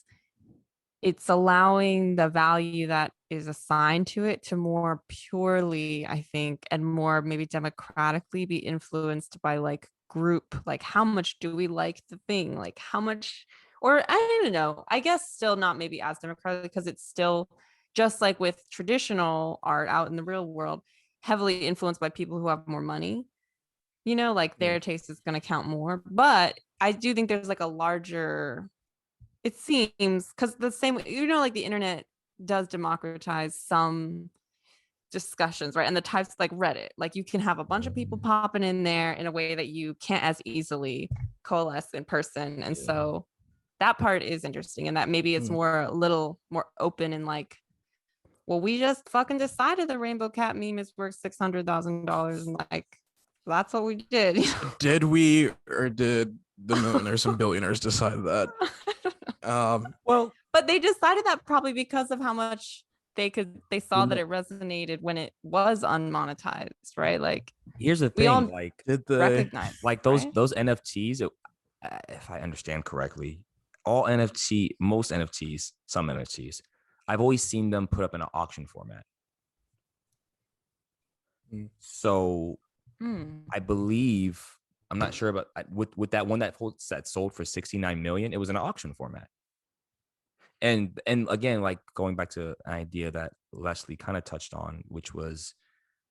It's allowing the value that is assigned to it to more purely, I think, and more maybe democratically be influenced by like group, like how much do we like the thing, like how much, or I don't know, I guess still not maybe as democratic because it's still just like with traditional art out in the real world, heavily influenced by people who have more money, you know, like their taste is going to count more. But I do think there's like a larger, it seems, because the same, you know, like the internet does democratize some discussions, right? And the types like Reddit, like you can have a bunch of people popping in there in a way that you can't as easily coalesce in person. And so that part is interesting. And that maybe it's more a little more open and like, well, we just fucking decided the Rainbow Cat meme is worth $600,000 and like that's what we did. Did we, or did the millionaires and billionaires decide that? Well, but they decided that probably because of how much they saw that it resonated when it was unmonetized, right? Like here's the thing, like did they recognize like those NFTs, if I understand correctly, most NFTs, some NFTs, I've always seen them put up in an auction format. So I believe, I'm not sure, but with that one that sold for 69 million, it was in an auction format. And again, like going back to an idea that Leslie kind of touched on, which was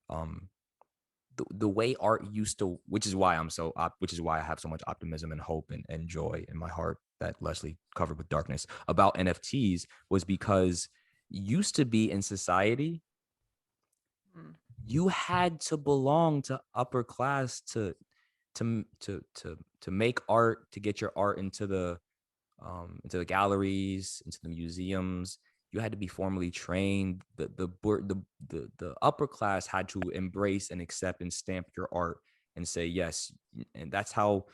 the way art used to, which is why I have so much optimism and hope and joy in my heart that Leslie covered with darkness about NFTs, was because used to be in society, you had to belong to upper class to make art, to get your art into the galleries, into the museums. You had to be formally trained. The upper class had to embrace and accept and stamp your art and say yes. And that's how,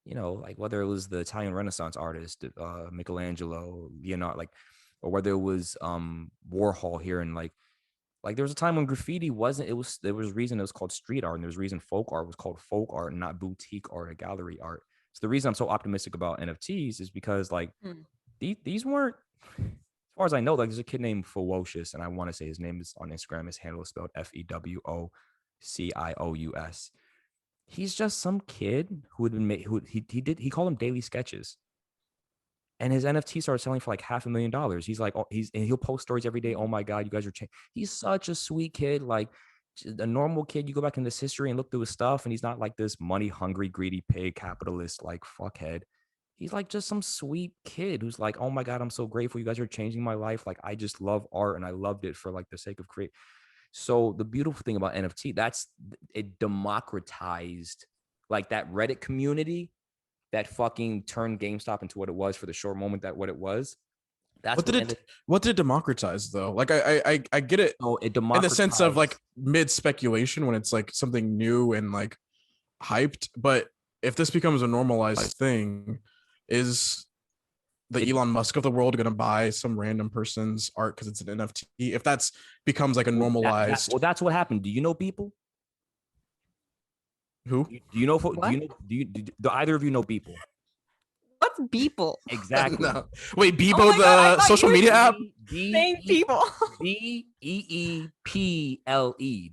you know, like whether it was the Italian Renaissance artist, Michelangelo, Leonardo, like, or whether it was Warhol here in like Like there was a time when graffiti wasn't, there was reason it was called street art, and there's reason folk art was called folk art and not boutique art or gallery art. So the reason I'm so optimistic about NFTs is because like these weren't, as far as I know, like there's a kid named Fewocious, and I want to say his name is on Instagram, his handle is spelled FEWOCIOUS. He's just some kid who had been made, he called them daily sketches. And his NFT started selling for like $500,000. He's like, and he'll post stories every day. Oh my God, you guys are changing. He's such a sweet kid, like a normal kid. You go back in this history and look through his stuff, and he's not like this money hungry, greedy pig capitalist, like fuckhead. He's like just some sweet kid who's like, oh my God, I'm so grateful. You guys are changing my life. Like, I just love art, and I loved it for like the sake of create. So the beautiful thing about NFT, it democratized like that Reddit community that fucking turned GameStop into what it was for the short moment that what it was. That's what did it democratize though? Like I get it. Oh, it in the sense of like mid speculation when it's like something new and like hyped. But if this becomes a normalized thing, is the Elon Musk of the world going to buy some random person's art because it's an NFT? If that's becomes like a normalized, well, that's what happened. Do you know people? Who? Do you know? Do either of you know people? What's Beeple? Exactly. No. Wait, Bebo, the social media app? Same people. BEEPLE.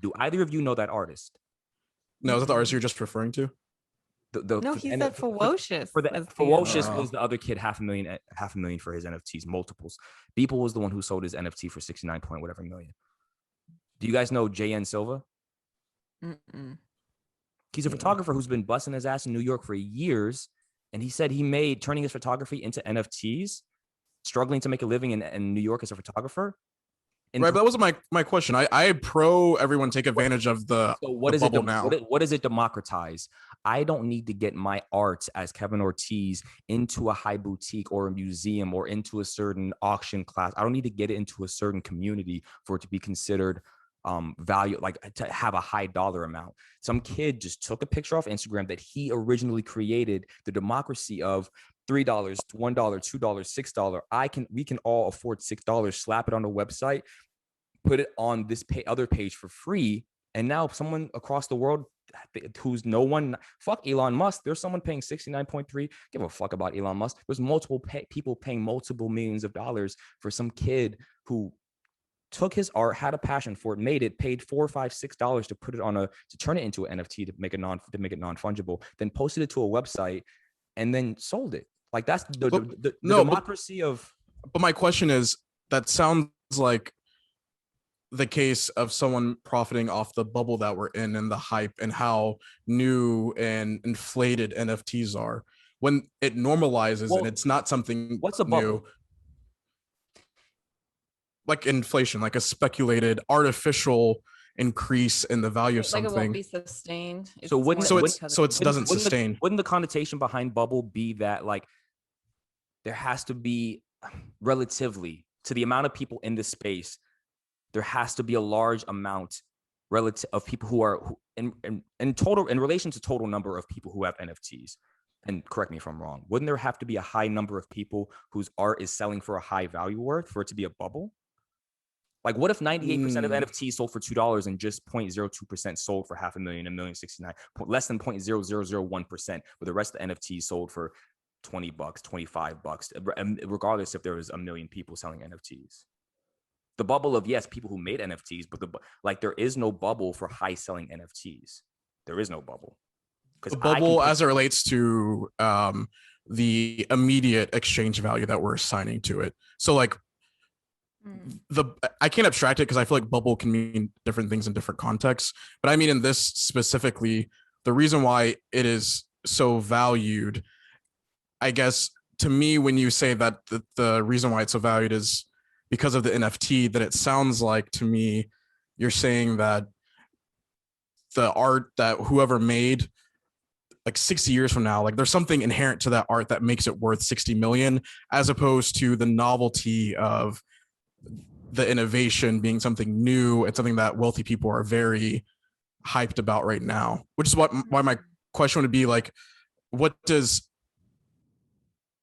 Do either of you know that artist? No, is that the artist you're just referring to? No, he said Fewocious. Fewocious was the other kid, $500,000 for his NFTs, multiples. Beeple was the one who sold his NFT for 69 point whatever million. Do you guys know JN Silva? He's a photographer who's been busting his ass in New York for years. And he said he made turning his photography into NFTs, struggling to make a living in New York as a photographer. Right, but that wasn't my question. I pro everyone take advantage of the bubble now. What does it democratize? I don't need to get my art as Kevin Ortiz into a high boutique or a museum or into a certain auction class. I don't need to get it into a certain community for it to be considered value, like to have a high dollar amount. Some kid just took a picture off Instagram that he originally created, the democracy of $3, $1, $2, $6. We can all afford $6, slap it on the website, put it on this other page for free. And now someone across the world who's no one, fuck Elon Musk. There's someone paying 69.3. Give a fuck about Elon Musk. There's multiple people paying multiple millions of dollars for some kid who took his art, had a passion for it, made it, paid $4, $5, $6 to put it to turn it into an NFT to make it non-fungible, then posted it to a website and then sold it. Like that's the democracy of. But my question is, that sounds like the case of someone profiting off the bubble that we're in and the hype and how new and inflated NFTs are. When it normalizes and it's not something what's a bubble? New. Like inflation, like a speculated artificial increase in the value of something. Like it won't be sustained. So it doesn't sustain. Wouldn't the connotation behind bubble be that like there has to be, relatively to the amount of people in this space, there has to be a large amount relative of people who in total, in relation to total number of people who have NFTs. And correct me if I'm wrong. Wouldn't there have to be a high number of people whose art is selling for a high value worth for it to be a bubble? Like, what if 98% of NFTs sold for $2 and just 0.02% sold for $500,000, $1,069,000, less than 0.0001%, but the rest of the NFTs sold for $20, $25, regardless if there was a million people selling NFTs? The bubble of, yes, people who made NFTs, but there is no bubble for high selling NFTs. There is no bubble. The bubble as it relates to the immediate exchange value that we're assigning to it. So like, I can't abstract it because I feel like bubble can mean different things in different contexts, but I mean in this specifically, the reason why it is so valued, I guess to me, when you say that the reason why it's so valued is because of the NFT, that it sounds like to me you're saying that the art that whoever made like 60 years from now, like there's something inherent to that art that makes it worth 60 million, as opposed to the novelty of the innovation being something new and something that wealthy people are very hyped about right now, which is why my question would be like, what does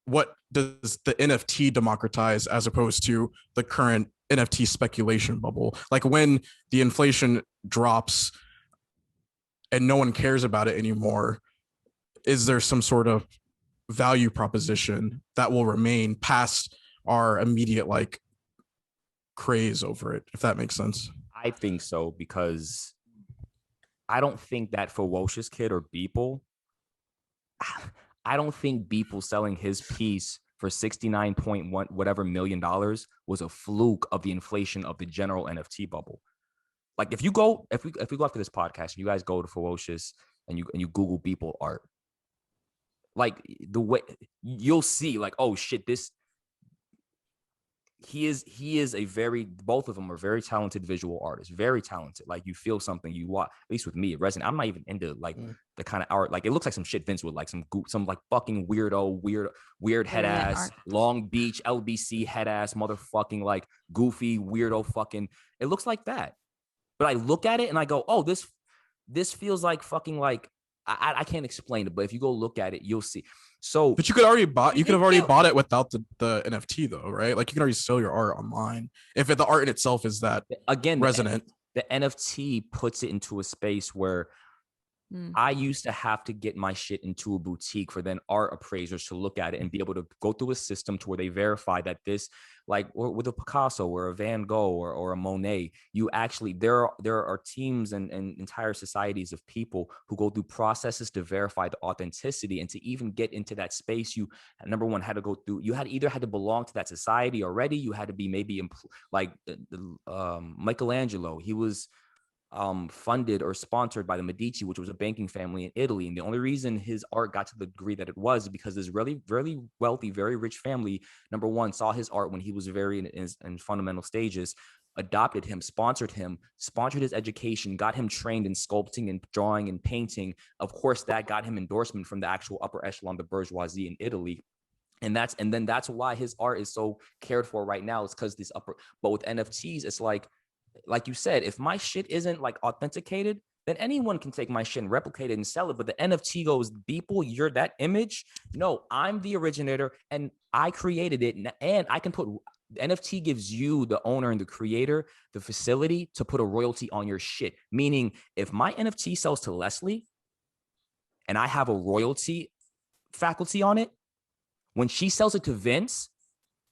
the NFT democratize as opposed to the current NFT speculation bubble? Like when the inflation drops and no one cares about it anymore, is there some sort of value proposition that will remain past our immediate like craze over it, if that makes sense? I think so, because I don't think that ferocious kid or Beeple, I don't think Beeple selling his piece for 69.1 whatever $million was a fluke of the inflation of the general NFT bubble. Like if we go after this podcast, you guys go to Ferocious and you Google Beeple art, like the way you'll see, like, oh shit, this he is a very, both of them are very talented visual artists, very talented. Like you feel something, you watch, at least with me, it resonates. I'm not even into like the kind of art, like it looks like some shit Vince would like, some like fucking weird head ass Long Beach LBC head ass motherfucking like goofy weirdo fucking, it looks like that. But I look at it and I go, oh, this feels like fucking like, I can't explain it, but if you go look at it, you'll see. So, but you could have already bought it without the NFT though, right? Like you can already sell your art online if the art in itself is that again resonant. The NFT puts it into a space where I used to have to get my shit into a boutique for then art appraisers to look at it and be able to go through a system to where they verify that this, like with a Picasso or a Van Gogh or a Monet, you actually, there are teams and entire societies of people who go through processes to verify the authenticity. And to even get into that space, you, number one, had to go through, you had to belong to that society already. You had to be maybe like Michelangelo, he was funded or sponsored by the Medici, which was a banking family in Italy. And the only reason his art got to the degree that it was because this really, really wealthy, very rich family, number one, saw his art when he was very in fundamental stages, adopted him, sponsored his education, got him trained in sculpting and drawing and painting. Of course, that got him endorsement from the actual upper echelon, the bourgeoisie in Italy. And then that's why his art is so cared for right now. It's because this but with NFTs, it's like you said, if my shit isn't like authenticated, then anyone can take my shit and replicate it and sell it. But the NFT goes, Beeple, you're that image. No, I'm the originator and I created it. And I can put, the NFT gives you, the owner and the creator, the facility to put a royalty on your shit. Meaning if my NFT sells to Leslie and I have a royalty faculty on it, when she sells it to Vince,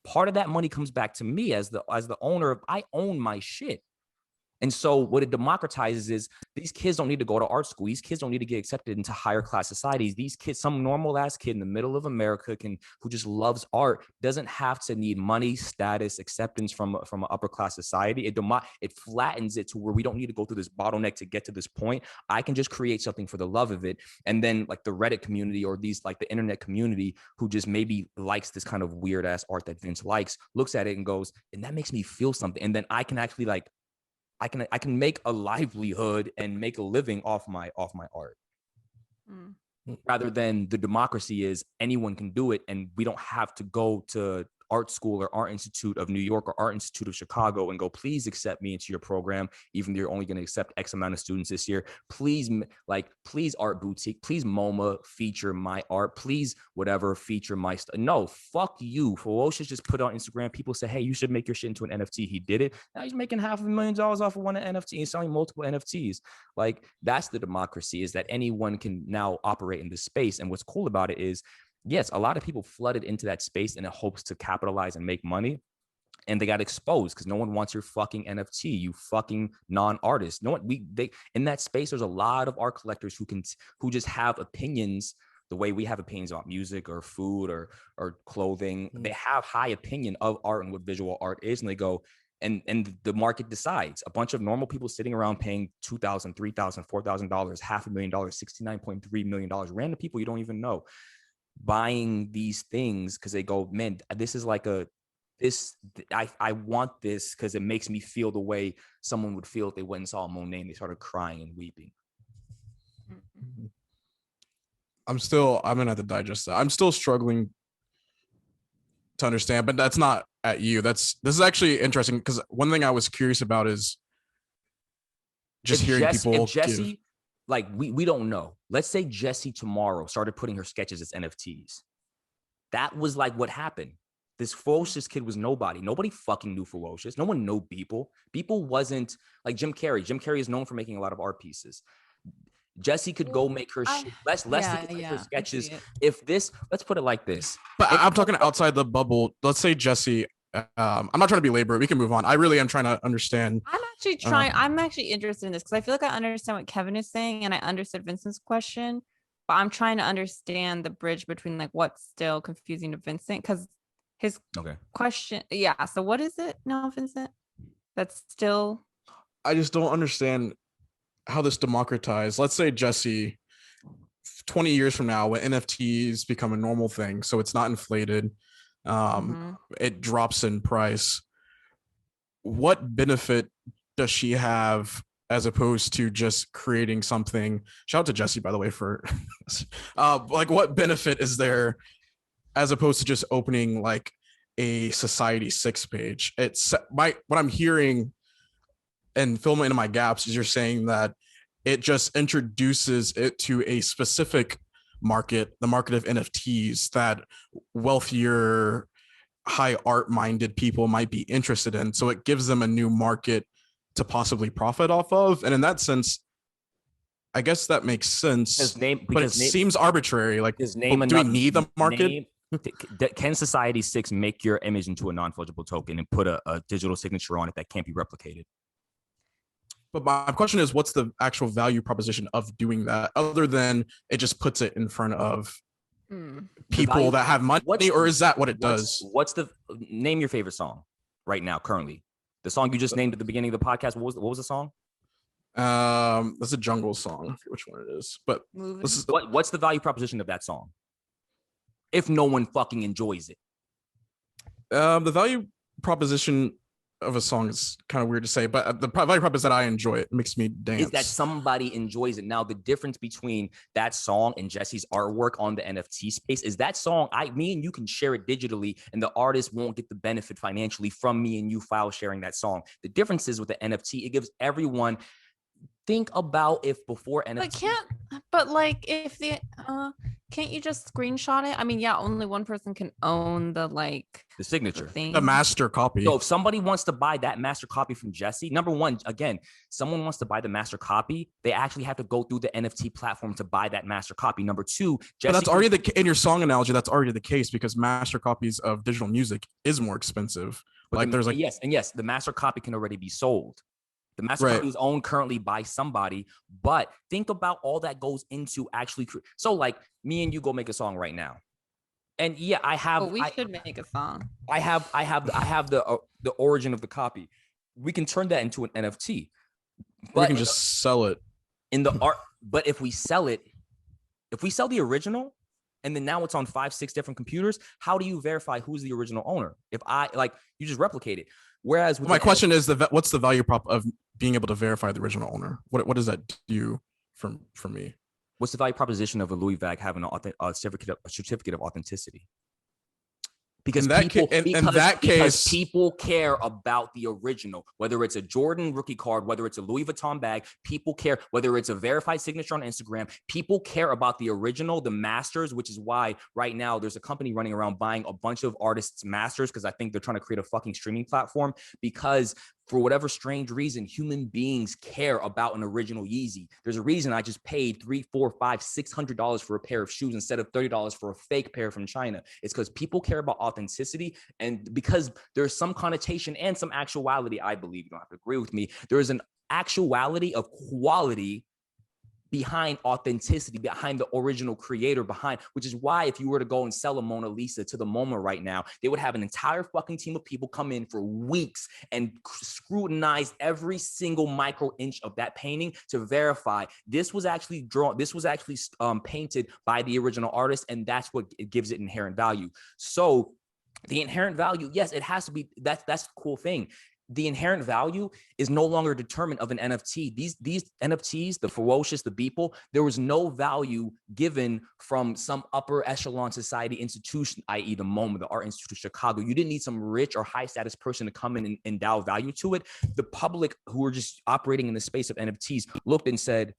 part of that money comes back to me as the owner of, I own my shit. And so what it democratizes is these kids don't need to go to art school. These kids don't need to get accepted into higher class societies. These kids, some normal ass kid in the middle of America who just loves art, doesn't have to need money, status, acceptance from an upper class society. It flattens it to where we don't need to go through this bottleneck to get to this point. I can just create something for the love of it. And then like the Reddit community or these like the internet community who just maybe likes this kind of weird ass art that Vince likes, looks at it and goes, and that makes me feel something. And then I can actually like, I can make a livelihood and make a living off my art. Rather than the democracy is anyone can do it and we don't have to go to art school or Art Institute of New York or Art Institute of Chicago and go, please accept me into your program, even though you're only going to accept X amount of students this year. Please, please Art Boutique, please MoMA feature my art, please whatever feature my stuff. No, fuck you. Ferocious just put on Instagram. People say, hey, you should make your shit into an NFT. He did it. Now he's making $500,000 off of one NFT and selling multiple NFTs. Like that's the democracy, is that anyone can now operate in this space. And what's cool about it is, yes, a lot of people flooded into that space in hopes to capitalize and make money. And they got exposed because no one wants your fucking NFT, you fucking non-artist. No one, in that space, there's a lot of art collectors who just have opinions the way we have opinions about music or food or clothing. They have high opinion of art and what visual art is. And they go, and the market decides. A bunch of normal people sitting around paying $2,000, $3,000, $4,000, $500,000, $69.3 million, random people you don't even know, buying these things because they go, man, this is like I want this because it makes me feel the way someone would feel if they went and saw a Monet and they started crying and weeping. I'm gonna have to digest that. I'm still struggling to understand, but that's not at you. This is actually interesting because one thing I was curious about is just hearing people. If Jesse, like we don't know. Let's say Jessie tomorrow started putting her sketches as NFTs. That was like what happened. This Ferocious kid was nobody. Nobody fucking knew Ferocious. No one knew Beeple. Beeple wasn't like Jim Carrey. Jim Carrey is known for making a lot of art pieces. Jessie could go make her shit. Leslie could make her sketches. If this, let's put it like this. But I'm talking outside the bubble. Let's say Jessie. I'm not trying to be labor. We can move on. I really am trying to understand. I'm actually interested in this because I feel like I understand what Kevin is saying and I understood Vincent's question, but I'm trying to understand the bridge between like what's still confusing to Vincent because his question. Yeah. So what is it now, Vincent? That's still. I just don't understand how this democratized. Let's say Jessie, 20 years from now, when NFTs become a normal thing, so it's not inflated, it drops in price. What benefit does she have as opposed to just creating something? Shout out to Jessie, by the way, for like what benefit is there as opposed to just opening like a Society 6 page? It's what I'm hearing and filling into my gaps is you're saying that it just introduces it to a specific market, the market of NFTs that wealthier, high art minded people might be interested in. So it gives them a new market to possibly profit off of. And in that sense, I guess that makes sense. But it seems arbitrary. Like, do we need the market? Can Society 6 make your image into a non-fungible token and put a digital signature on it that can't be replicated? But my question is, what's the actual value proposition of doing that other than it just puts it in front of people that have money, or is that what it does? Name your favorite song right now, currently? The song you just named at the beginning of the podcast, what was the song? That's a jungle song. I forget which one it is. But what's the value proposition of that song? If no one fucking enjoys it. The value proposition of a song is kind of weird to say, but the value prop is that I enjoy it. It makes me dance. Is that somebody enjoys it. Now, the difference between that song and Jessie's artwork on the NFT space is that song, me and you can share it digitally, and the artist won't get the benefit financially from me and you file sharing that song. The difference is with the NFT, it gives everyone. Think about if before NFT. Can't you just screenshot it? I mean, yeah, only one person can own the signature, the master copy. So if somebody wants to buy that master copy from Jessie, number one, again, someone wants to buy the master copy, they actually have to go through the NFT platform to buy that master copy. Number two, Jessie, but that's already in your song analogy. That's already the case because master copies of digital music is more expensive. Yes, the master copy can already be sold. The master copy is owned currently by somebody, but think about all that goes into actually. So like me and you go make a song right now. And yeah, I have. We should make a song. I have the origin of the copy. We can turn that into an NFT. But we can just sell it in the art. But if we sell it, if we sell the original, and then now it's on 5-6 different computers, how do you verify who's the original owner? If you just replicate it. Whereas my question is what's the value prop of being able to verify the original owner? What does that do for me? What's the value proposition of a Louis Vuitton having a certificate of authenticity? Because people care about the original, whether it's a Jordan rookie card, whether it's a Louis Vuitton bag, people care, whether it's a verified signature on Instagram, people care about the original, the masters, which is why right now there's a company running around buying a bunch of artists' masters because I think they're trying to create a fucking streaming platform because for whatever strange reason, human beings care about an original Yeezy. There's a reason I just paid $300, $400, $500, $600 for a pair of shoes instead of $30 for a fake pair from China. It's because people care about authenticity, and because there's some connotation and some actuality, I believe, you don't have to agree with me, there is an actuality of quality behind authenticity, behind the original creator, which is why if you were to go and sell a Mona Lisa to the MoMA right now, they would have an entire fucking team of people come in for weeks and scrutinize every single micro inch of that painting to verify this was actually drawn, this was actually painted by the original artist, and that's what gives it inherent value. So the inherent value, yes, it has to be, that's the cool thing. The inherent value is no longer determined of an NFT. These NFTs, the Ferocious, the Beeple, there was no value given from some upper echelon society institution, i.e. the MoMA, the Art Institute of Chicago. You didn't need some rich or high status person to come in and endow value to it. The public who were just operating in the space of NFTs looked and said,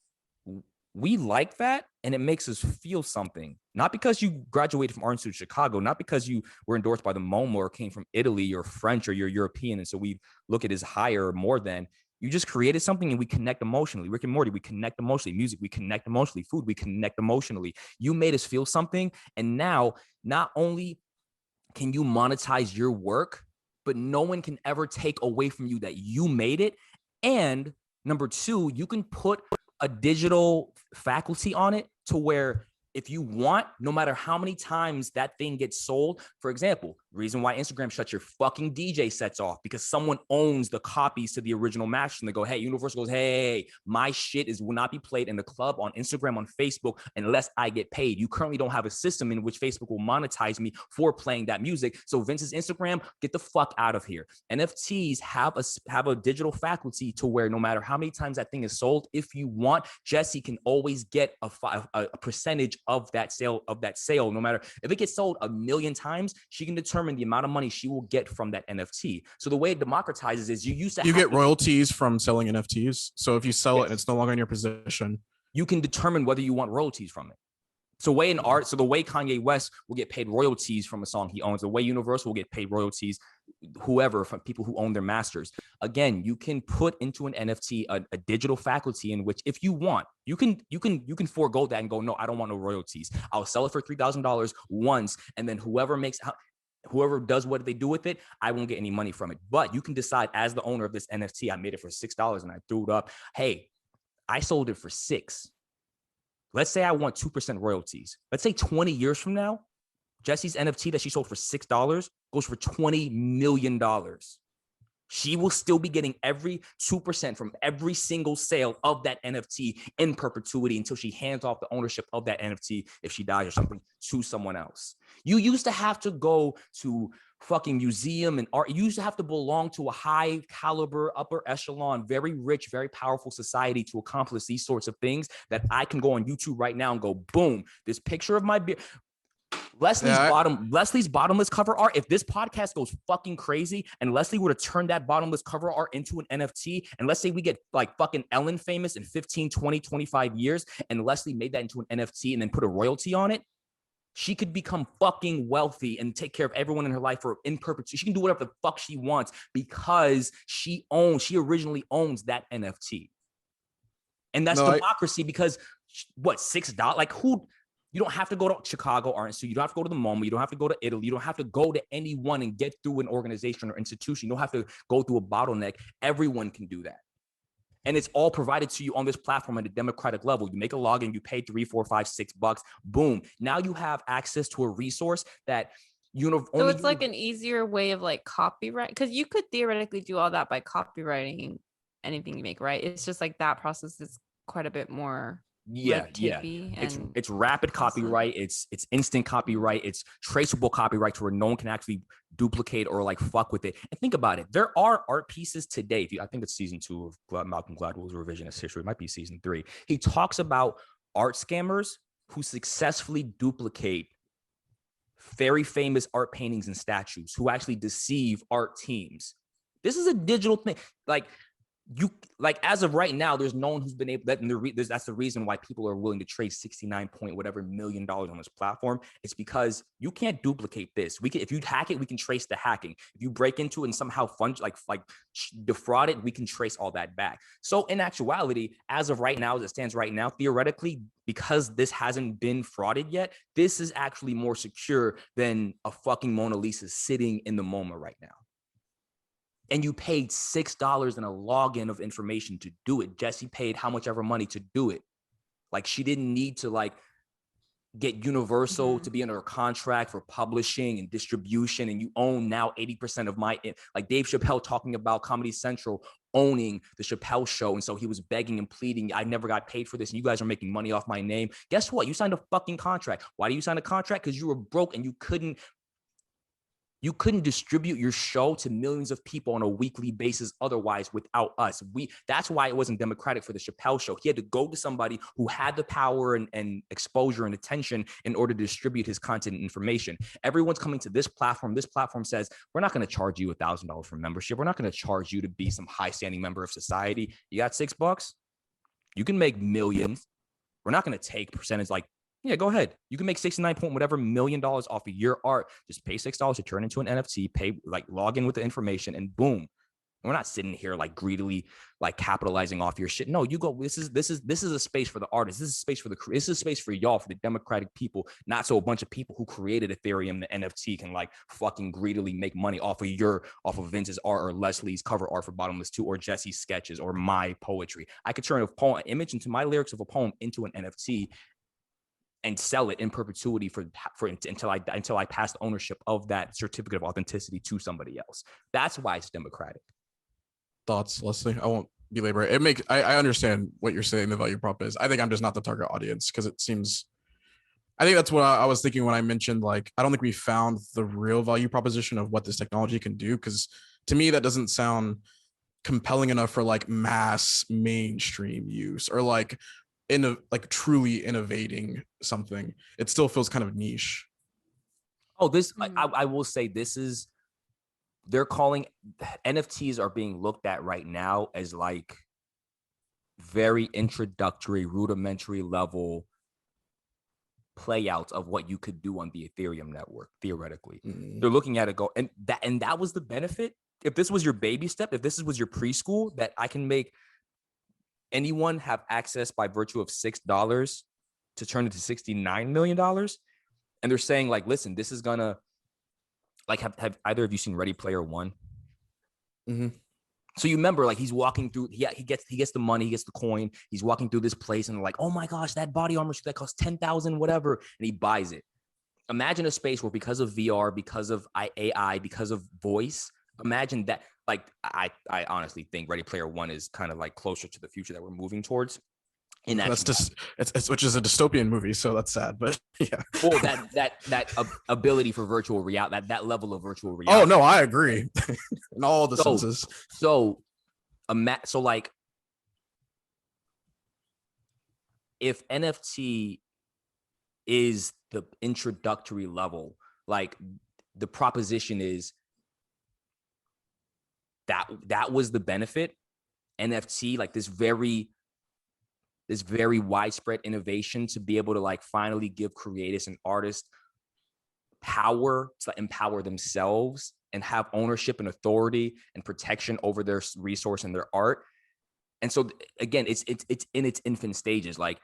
we like that, and it makes us feel something. Not because you graduated from Art Institute of Chicago, not because you were endorsed by the MoMA or came from Italy or French or you're European, and so we look at it as higher or more than. You just created something and we connect emotionally. Rick and Morty, we connect emotionally. Music, we connect emotionally. Food, we connect emotionally. You made us feel something, and now not only can you monetize your work, but no one can ever take away from you that you made it. And number two, you can put a digital faculty on it to where if you want, no matter how many times that thing gets sold, for example, reason why Instagram shuts your fucking DJ sets off, because someone owns the copies to the original master, and they go, hey, Universal goes, hey, my shit will not be played in the club, on Instagram, on Facebook, unless I get paid. You currently don't have a system in which Facebook will monetize me for playing that music. So Vince's Instagram, get the fuck out of here. NFTs have a digital faculty to where no matter how many times that thing is sold, if you want, Jesse can always get a percentage of that sale, no matter if it gets sold 1 million times, she can determine the amount of money she will get from that NFT. So the way it democratizes is you get royalties from selling NFTs. So if you sell it and it's no longer in your possession, you can determine whether you want royalties from it. So the way Kanye West will get paid royalties from a song he owns, the way Universal will get paid royalties, whoever, from people who own their masters. Again, you can put into an NFT a digital faculty in which, if you want, you can forego that and go, no, I don't want no royalties. I'll sell it for $3,000 once, and then whoever does what they do with it, I won't get any money from it. But you can decide, as the owner of this NFT, I made it for $6 and I threw it up. Hey, I sold it for $6. Let's say I want 2% royalties. Let's say 20 years from now, Jesse's NFT that she sold for $6 goes for $20 million. She will still be getting every 2% from every single sale of that NFT in perpetuity until she hands off the ownership of that NFT, if she dies or something, to someone else. You used to have to go to fucking museum and art. You used to have to belong to a high caliber, upper echelon, very rich, very powerful society to accomplish these sorts of things that I can go on YouTube right now and go, boom, this picture of my beard. Leslie's bottomless cover art. If this podcast goes fucking crazy and Leslie were to turn that bottomless cover art into an NFT, and let's say we get like fucking Ellen famous in 15, 20, 25 years, and Leslie made that into an NFT and then put a royalty on it, she could become fucking wealthy and take care of everyone in her life for in perpetuity. She can do whatever the fuck she wants because she originally owns that NFT. And that's democracy, because what, $6? Like, who? You don't have to go to Chicago Art Institute. You don't have to go to the MoMA. You don't have to go to Italy. You don't have to go to anyone and get through an organization or institution. You don't have to go through a bottleneck. Everyone can do that. And it's all provided to you on this platform at a democratic level. You make a login, you pay $3, $4, $5, $6. Boom. Now you have access to a resource that so it's like an easier way of like copyright, because you could theoretically do all that by copywriting anything you make, right? It's just like that process is quite a bit more. It's rapid copyright, it's instant copyright, it's traceable copyright to where no one can actually duplicate or like fuck with it. And think about it, there are art pieces today. I think it's season 2 of Malcolm Gladwell's Revisionist History. It might be season 3. He talks about art scammers who successfully duplicate very famous art paintings and statues, who actually deceive art teams. This is a digital thing. As of right now, there's no one who's been able that. That's the reason why people are willing to trade 69 point whatever $1 million on this platform. It's because you can't duplicate this. If you hack it, we can trace the hacking. If you break into it and somehow defraud it, we can trace all that back. So in actuality, as of right now, as it stands right now, theoretically, because this hasn't been frauded yet, this is actually more secure than a fucking Mona Lisa sitting in the MoMA right now. And you paid $6 and a login of information to do it. Jessie paid how much ever money to do it. Like, she didn't need to like get Universal to be under a contract for publishing and distribution. And you own now 80% of my, like Dave Chappelle talking about Comedy Central owning the Chappelle Show. And so he was begging and pleading, I never got paid for this, and you guys are making money off my name. Guess what? You signed a fucking contract. Why do you sign a contract? Because you were broke and you couldn't distribute your show to millions of people on a weekly basis otherwise without us. That's why it wasn't democratic for the Chappelle Show. He had to go to somebody who had the power and exposure and attention in order to distribute his content and information. Everyone's coming to this platform. This platform says, we're not going to charge you $1,000 for membership. We're not going to charge you to be some high-standing member of society. You got $6? You can make millions. We're not going to take percentage like, yeah, go ahead. You can make 69 point whatever $1 million off of your art. Just pay $6 to turn into an NFT, pay, like, log in with the information, and boom. We're not sitting here like greedily, like capitalizing off your shit. No, you go. This is a space for the artists. This is a space for this is a space for y'all, for the democratic people. Not so a bunch of people who created Ethereum, the NFT, can like fucking greedily make money off of Vince's art or Leslie's cover art for Bottomless 2 or Jesse's sketches or my poetry. I could turn an image into my lyrics of a poem into an NFT and sell it in perpetuity for until I passed ownership of that certificate of authenticity to somebody else. That's why it's democratic. Thoughts, Leslie? I won't belabor it. I understand what you're saying the value prop is. I think I'm just not the target audience because it seems, I think that's what I was thinking when I mentioned, like, I don't think we found the real value proposition of what this technology can do, because to me that doesn't sound compelling enough for like mass mainstream use or like truly innovating something. It still feels kind of niche. Oh, I will say this is, they're calling, NFTs are being looked at right now as like very introductory, rudimentary level playouts of what you could do on the Ethereum network, theoretically. They're looking at it go, and that was the benefit. If this was your baby step, if this was your preschool, that I can make anyone have access by virtue of $6 to turn into $69 million. And they're saying like, listen, this is gonna, like, have either of you seen Ready Player One? Mm-hmm. So you remember, like, he's walking through, he gets the money, he gets the coin, he's walking through this place, and they're like, oh my gosh, that body armor that costs 10,000, whatever, and he buys it. Imagine a space where, because of VR, because of AI, because of voice, imagine that. Like, I honestly think Ready Player One is kind of like closer to the future that we're moving towards. And that's just it's which is a dystopian movie, so that's sad, but yeah. Well, that ability for virtual reality, that level of virtual reality. Oh no, I agree in all the senses. So like, if NFT is the introductory level, like, the proposition is that was the benefit. NFT, like this very widespread innovation to be able to like finally give creatives and artists power to empower themselves and have ownership and authority and protection over their resource and their art. And so again, it's in its infant stages. Like,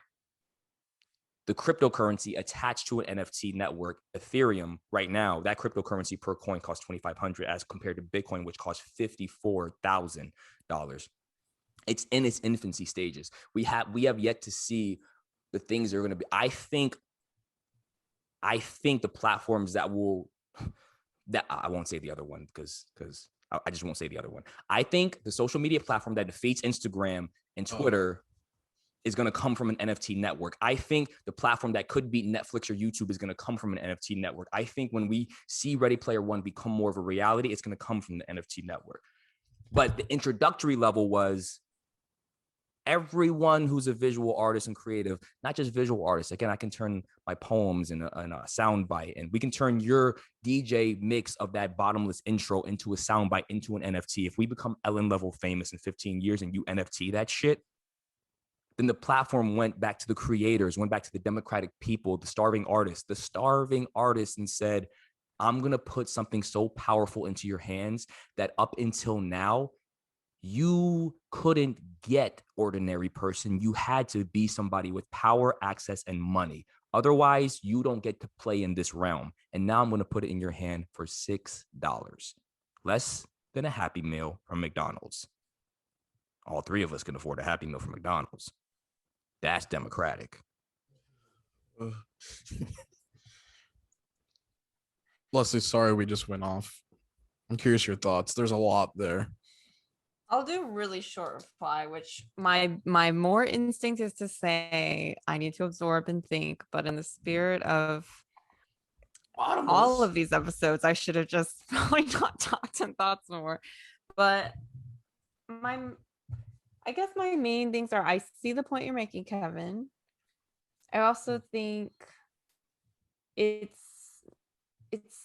the cryptocurrency attached to an NFT network, Ethereum, right now, that cryptocurrency per coin costs $2,500 as compared to Bitcoin, which costs $54,000. It's in its infancy stages. We have yet to see the things that are going to be. I think the platforms that I won't say the other one because I just won't say the other one. I think the social media platform that defeats Instagram and Twitter is going to come from an NFT network. I think the platform that could beat Netflix or YouTube is going to come from an NFT network. I think when we see Ready Player One become more of a reality, it's going to come from the NFT network. But the introductory level was everyone who's a visual artist and creative, not just visual artists. Again, I can turn my poems in a sound bite, and we can turn your DJ mix of that bottomless intro into a sound bite, into an NFT. If we become Ellen level famous in 15 years and you NFT that shit, then the platform went back to the creators, went back to the democratic people, the starving artists, and said, I'm going to put something so powerful into your hands that up until now, you couldn't get ordinary person. You had to be somebody with power, access, and money. Otherwise, you don't get to play in this realm. And now I'm going to put it in your hand for $6, less than a Happy Meal from McDonald's. All three of us can afford a Happy Meal from McDonald's. That's democratic. Leslie, sorry we just went off. I'm curious your thoughts. There's a lot there. I'll do a really short reply, which my more instinct is to say I need to absorb and think, but in the spirit of all of these episodes, I should have just probably not talked and thoughts more. But I guess my main things are, I see the point you're making, Kevin. I also think it's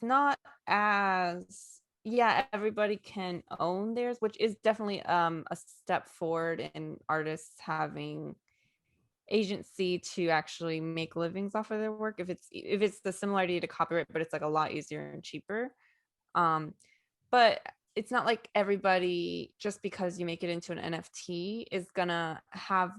not as, yeah, everybody can own theirs, which is definitely a step forward in artists having agency to actually make livings off of their work if it's the similarity to copyright, but it's like a lot easier and cheaper. But it's not like everybody, just because you make it into an NFT, is gonna have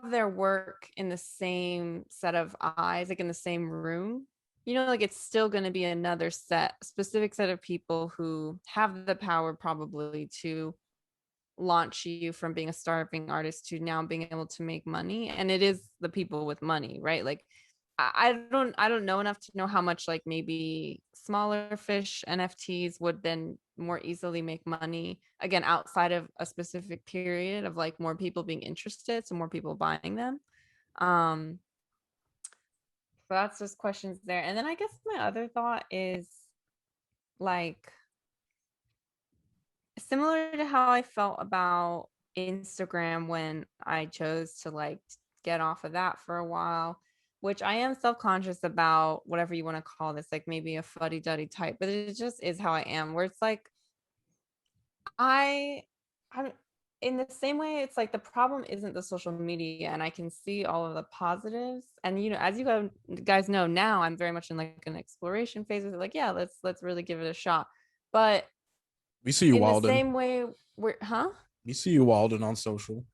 their work in the same set of eyes, like in the same room. Like it's still going to be another specific set of people who have the power probably to launch you from being a starving artist to now being able to make money. And it is the people with money, right? Like I don't know enough to know how much like maybe smaller fish NFTs would then more easily make money again outside of a specific period of like more people being interested, so more people buying them. So that's just questions there. And then I guess my other thought is like similar to how I felt about Instagram when I chose to like get off of that for a while, which I am self-conscious about, whatever you want to call this, like maybe a fuddy-duddy type, but it just is how I am, where it's like I'm in the same way. It's like the problem isn't the social media, and I can see all of the positives. And as you guys know, now I'm very much in like an exploration phase with it. Like, yeah, let's really give it a shot. But we see you, in Walden. the same way, We see you, Walden, on social.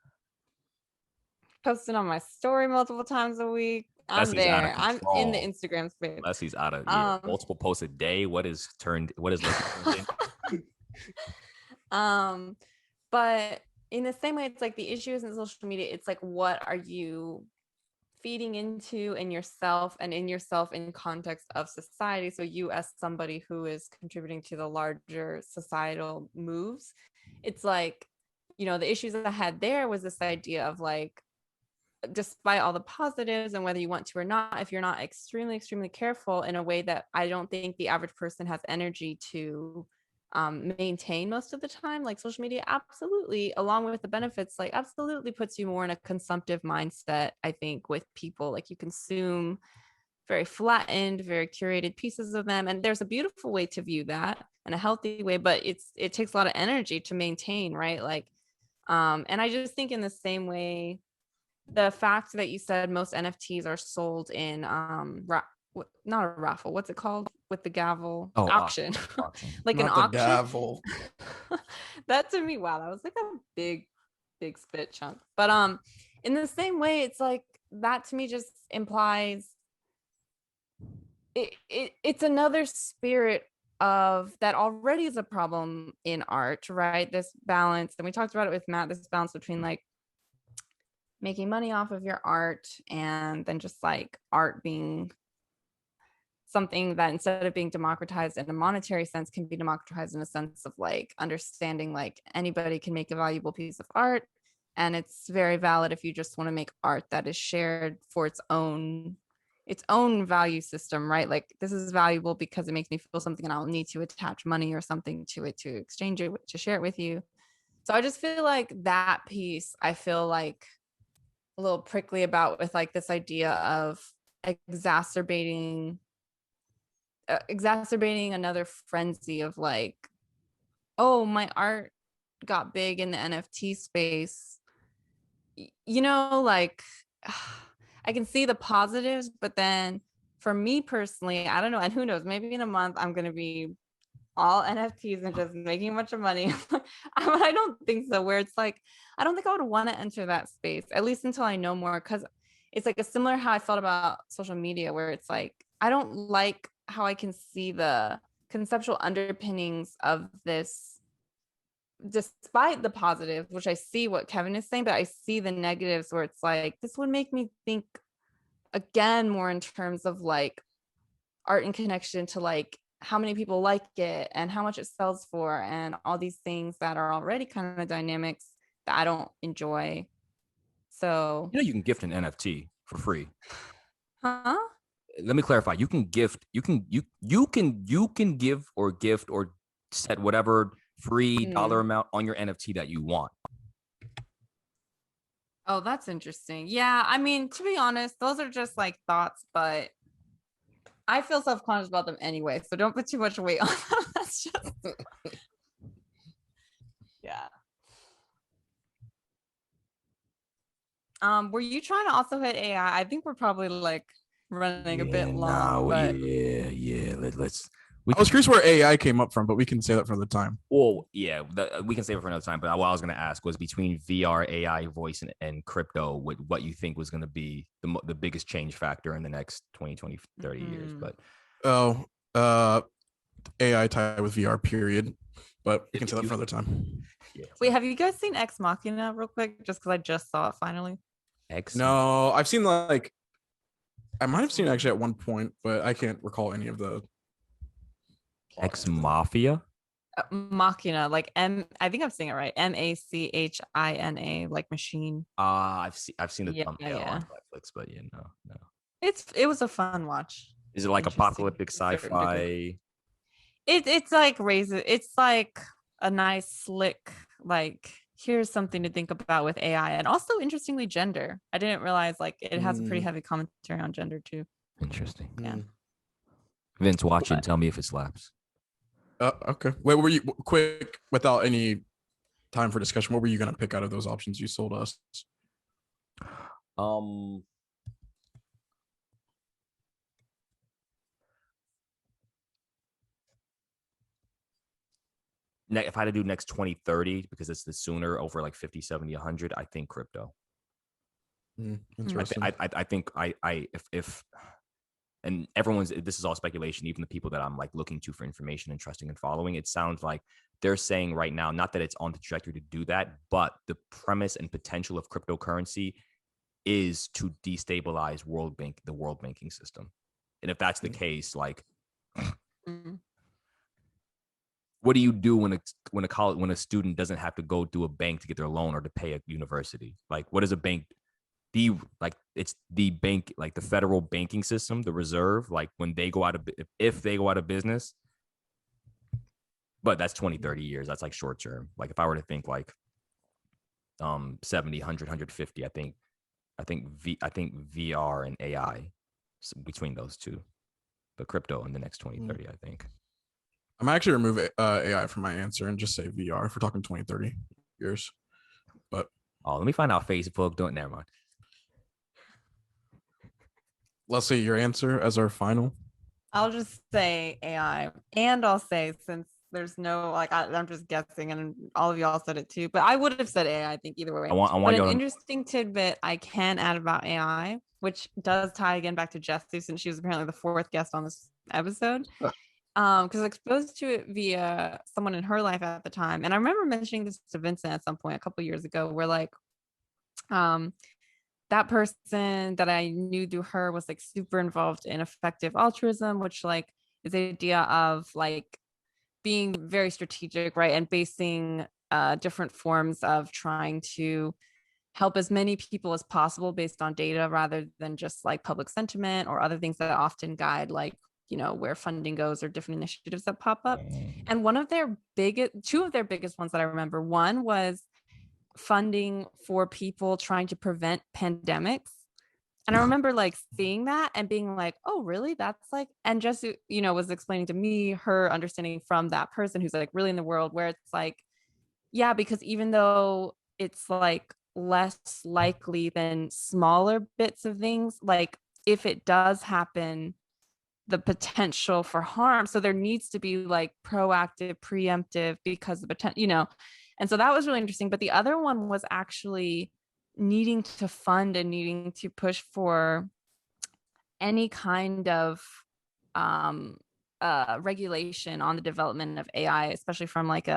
Posting on my story multiple times a week. I'm there. I'm in the Instagram space. Leslie's out of multiple posts a day. What is Leslie turned in? But in the same way, it's like the issue isn't social media. It's like, what are you feeding into in yourself and in yourself in context of society? So you as somebody who is contributing to the larger societal moves, it's like, the issues that I had there was this idea of like, despite all the positives and whether you want to or not, if you're not extremely, extremely careful in a way that I don't think the average person has energy to maintain most of the time, like social media absolutely, along with the benefits, like absolutely puts you more in a consumptive mindset. I think with people, like you consume very flattened, very curated pieces of them, and there's a beautiful way to view that and a healthy way, but it takes a lot of energy to maintain, right? Like and I just think in the same way, the fact that you said most NFTs are sold in not a raffle, what's it called with the gavel? Auction. Like not an auction gavel. That to me, wow, that was like a big spit chunk. But in the same way, it's like that to me just implies it's another spirit of that already is a problem in art, right? This balance, and we talked about it with Matt, this balance between like making money off of your art and then just like art being something that instead of being democratized in a monetary sense can be democratized in a sense of like understanding like anybody can make a valuable piece of art, and it's very valid if you just want to make art that is shared for its own value system, right? Like this is valuable because it makes me feel something and I'll need to attach money or something to it to exchange it, to share it with you. So I just feel like that piece I feel like a little prickly about, with like this idea of exacerbating another frenzy of like, oh, my art got big in the NFT space. Like I can see the positives, but then for me personally, I don't know, and who knows, maybe in a month I'm going to be all NFTs and just making a bunch of money. I don't think so, where it's like, I don't think I would want to enter that space, at least until I know more, because it's like a similar how I felt about social media, where it's like, I don't like how I can see the conceptual underpinnings of this, despite the positives, which I see what Kevin is saying, but I see the negatives where it's like, this would make me think again more in terms of like art in connection to like how many people like it and how much it sells for and all these things that are already kind of dynamics that I don't enjoy. So you can gift an NFT for free. Huh? Let me clarify. You can give or gift or set whatever free dollar amount on your NFT that you want. Oh, that's interesting. Yeah, I mean, to be honest, those are just like thoughts, but I feel self-conscious about them anyway, so don't put too much weight on them. That's just yeah. Were you trying to also hit AI? I think we're probably like running a bit long, but yeah. Let's. I was curious where AI came up from, but we can say that for the time. Well, yeah, we can save it for another time. But what I was going to ask was between VR, AI, voice, and crypto, what you think was going to be the biggest change factor in the next 20, 20, 30 years. But AI tied with VR, period. But we can say that for another time. Yeah. Wait, have you guys seen Ex Machina real quick? Just because I just saw it finally. No, I've seen I might have seen it actually at one point, but I can't recall any of the Ex Mafia. Machina, like I think I'm saying it right. Machina, like machine. I've seen the thumbnail yeah. on Netflix, but no. It was a fun watch. Is it like apocalyptic sci-fi? It's like it's like a nice slick, like here's something to think about with AI, and also interestingly gender. I didn't realize like it has a pretty heavy commentary on gender too. Interesting. Yeah. Vince, watch it and tell me if it slaps. Okay. Wait, were you quick without any time for discussion? What were you gonna pick out of those options you sold us? If I had to do next 2030, because it's the sooner over like 50, 70, 100, I think crypto. Interesting. I think if and this is all speculation, even the people that I'm like looking to for information and trusting and following, it sounds like they're saying right now, not that it's on the trajectory to do that, but the premise and potential of cryptocurrency is to destabilize the world banking system. And if that's the case, like what do you do when a student doesn't have to go to a bank to get their loan or to pay a university? Like, what does a bank be like? It's the bank, like the federal banking system, the reserve. Like when they go out of if they go out of business, but that's 20, 30 years. That's like short term. Like if I were to think like 70, 100, 150, I think VR and AI between those two, but crypto in the next 20, 30, I think. I'm actually remove AI from my answer and just say VR if we're talking 20, 30 years. But let me find out Facebook. Don't never mind. Let's say your answer as our final. I'll just say AI, and I'll say since there's no like I'm just guessing, and all of y'all said it too, but I would have said AI. I think either way. But an interesting tidbit I can add about AI, which does tie again back to Jessie, since she was apparently the fourth guest on this episode. Because exposed to it via someone in her life at the time, and I remember mentioning this to Vincent at some point a couple years ago, where like, that person that I knew through her was like super involved in effective altruism, which like is the idea of like being very strategic, right, and basing different forms of trying to help as many people as possible based on data rather than just like public sentiment or other things that often guide like where funding goes or different initiatives that pop up. And two of their biggest ones that I remember, one was funding for people trying to prevent pandemics. And I remember like seeing that and being like, oh, really? That's like, and just, was explaining to me her understanding from that person who's like really in the world, where it's like, yeah, because even though it's like less likely than smaller bits of things, like if it does happen, the potential for harm. So there needs to be like proactive, preemptive, because the potential, and so that was really interesting. But the other one was actually needing to fund and needing to push for any kind of regulation on the development of AI, especially from like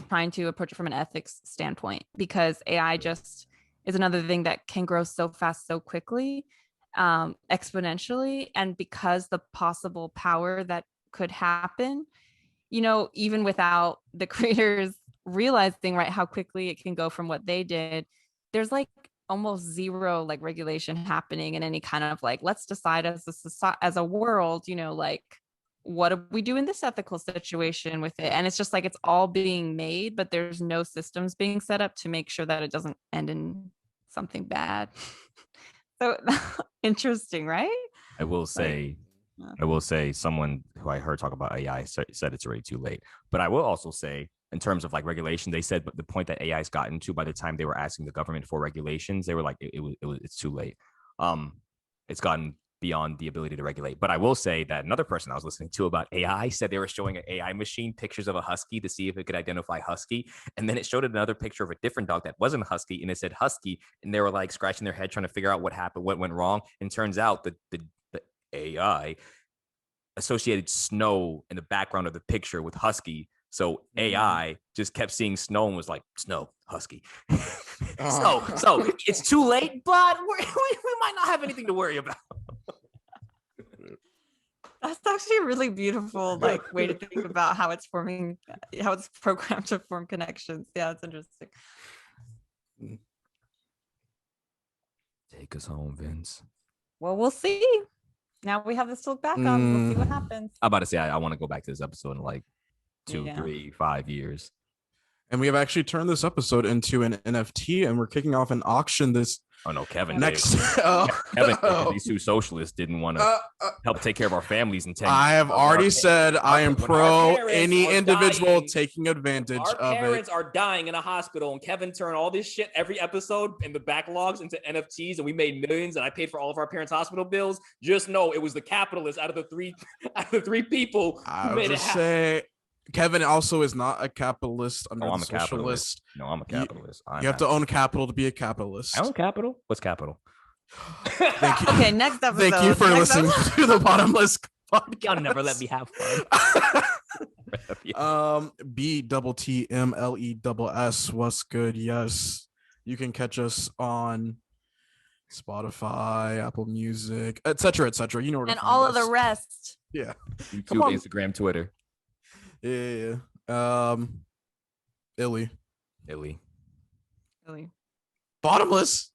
trying to approach it from an ethics standpoint, because AI just is another thing that can grow so fast, so quickly, exponentially. And because the possible power that could happen, even without the creators realizing right how quickly it can go from what they did, there's like almost zero like regulation happening in any kind of like, let's decide as a society, as a world, like what do we do in this ethical situation with it. And it's just like it's all being made, but there's no systems being set up to make sure that it doesn't end in something bad. So interesting, right? I will say, I will say someone who I heard talk about AI said it's already too late. But I will also say, in terms of like regulation, they said, but the point that AI's gotten to by the time they were asking the government for regulations, they were like, it's too late. It's gotten beyond the ability to regulate. But I will say that another person I was listening to about AI said they were showing an AI machine pictures of a husky to see if it could identify husky. And then it showed another picture of a different dog that wasn't a husky, and it said husky. And they were like scratching their head trying to figure out what happened, what went wrong. And turns out the AI associated snow in the background of the picture with husky. So AI just kept seeing snow and was like, snow, husky. So it's too late, but we might not have anything to worry about. That's actually a really beautiful like way to think about how it's forming, how it's programmed to form connections. Yeah, it's interesting. Take us home, Vince. Well, we'll see. Now we have this to look back on. We'll see what happens. I'm about to say I want to go back to this episode in like 2, 3, 5 years. And we have actually turned this episode into an NFT, and we're kicking off an auction this. Oh no, Kevin. Next, Kevin, these two socialists didn't want to help take care of our families in 10 years. I have already said I am pro any individual taking advantage of it. Our parents are dying in a hospital, and Kevin turned all this shit every episode in the backlogs into NFTs, and we made millions, and I paid for all of our parents' hospital bills. Just know it was the capitalists out of the three people who made it happen. Kevin also is not a capitalist. I'm a socialist. No, I'm a capitalist. You have to own capital to be a capitalist. I own capital. What's capital? Thank you. Okay, next episode. Thank you for listening to the Bottomless podcast. Y'all never let me have fun. BTTMLESS. What's good? Yes, you can catch us on Spotify, Apple Music, etc., etc. You know where to and find all us. of the rest. Yeah. YouTube, Instagram, Twitter. Yeah. Illy. Illy. Really. Bottomless.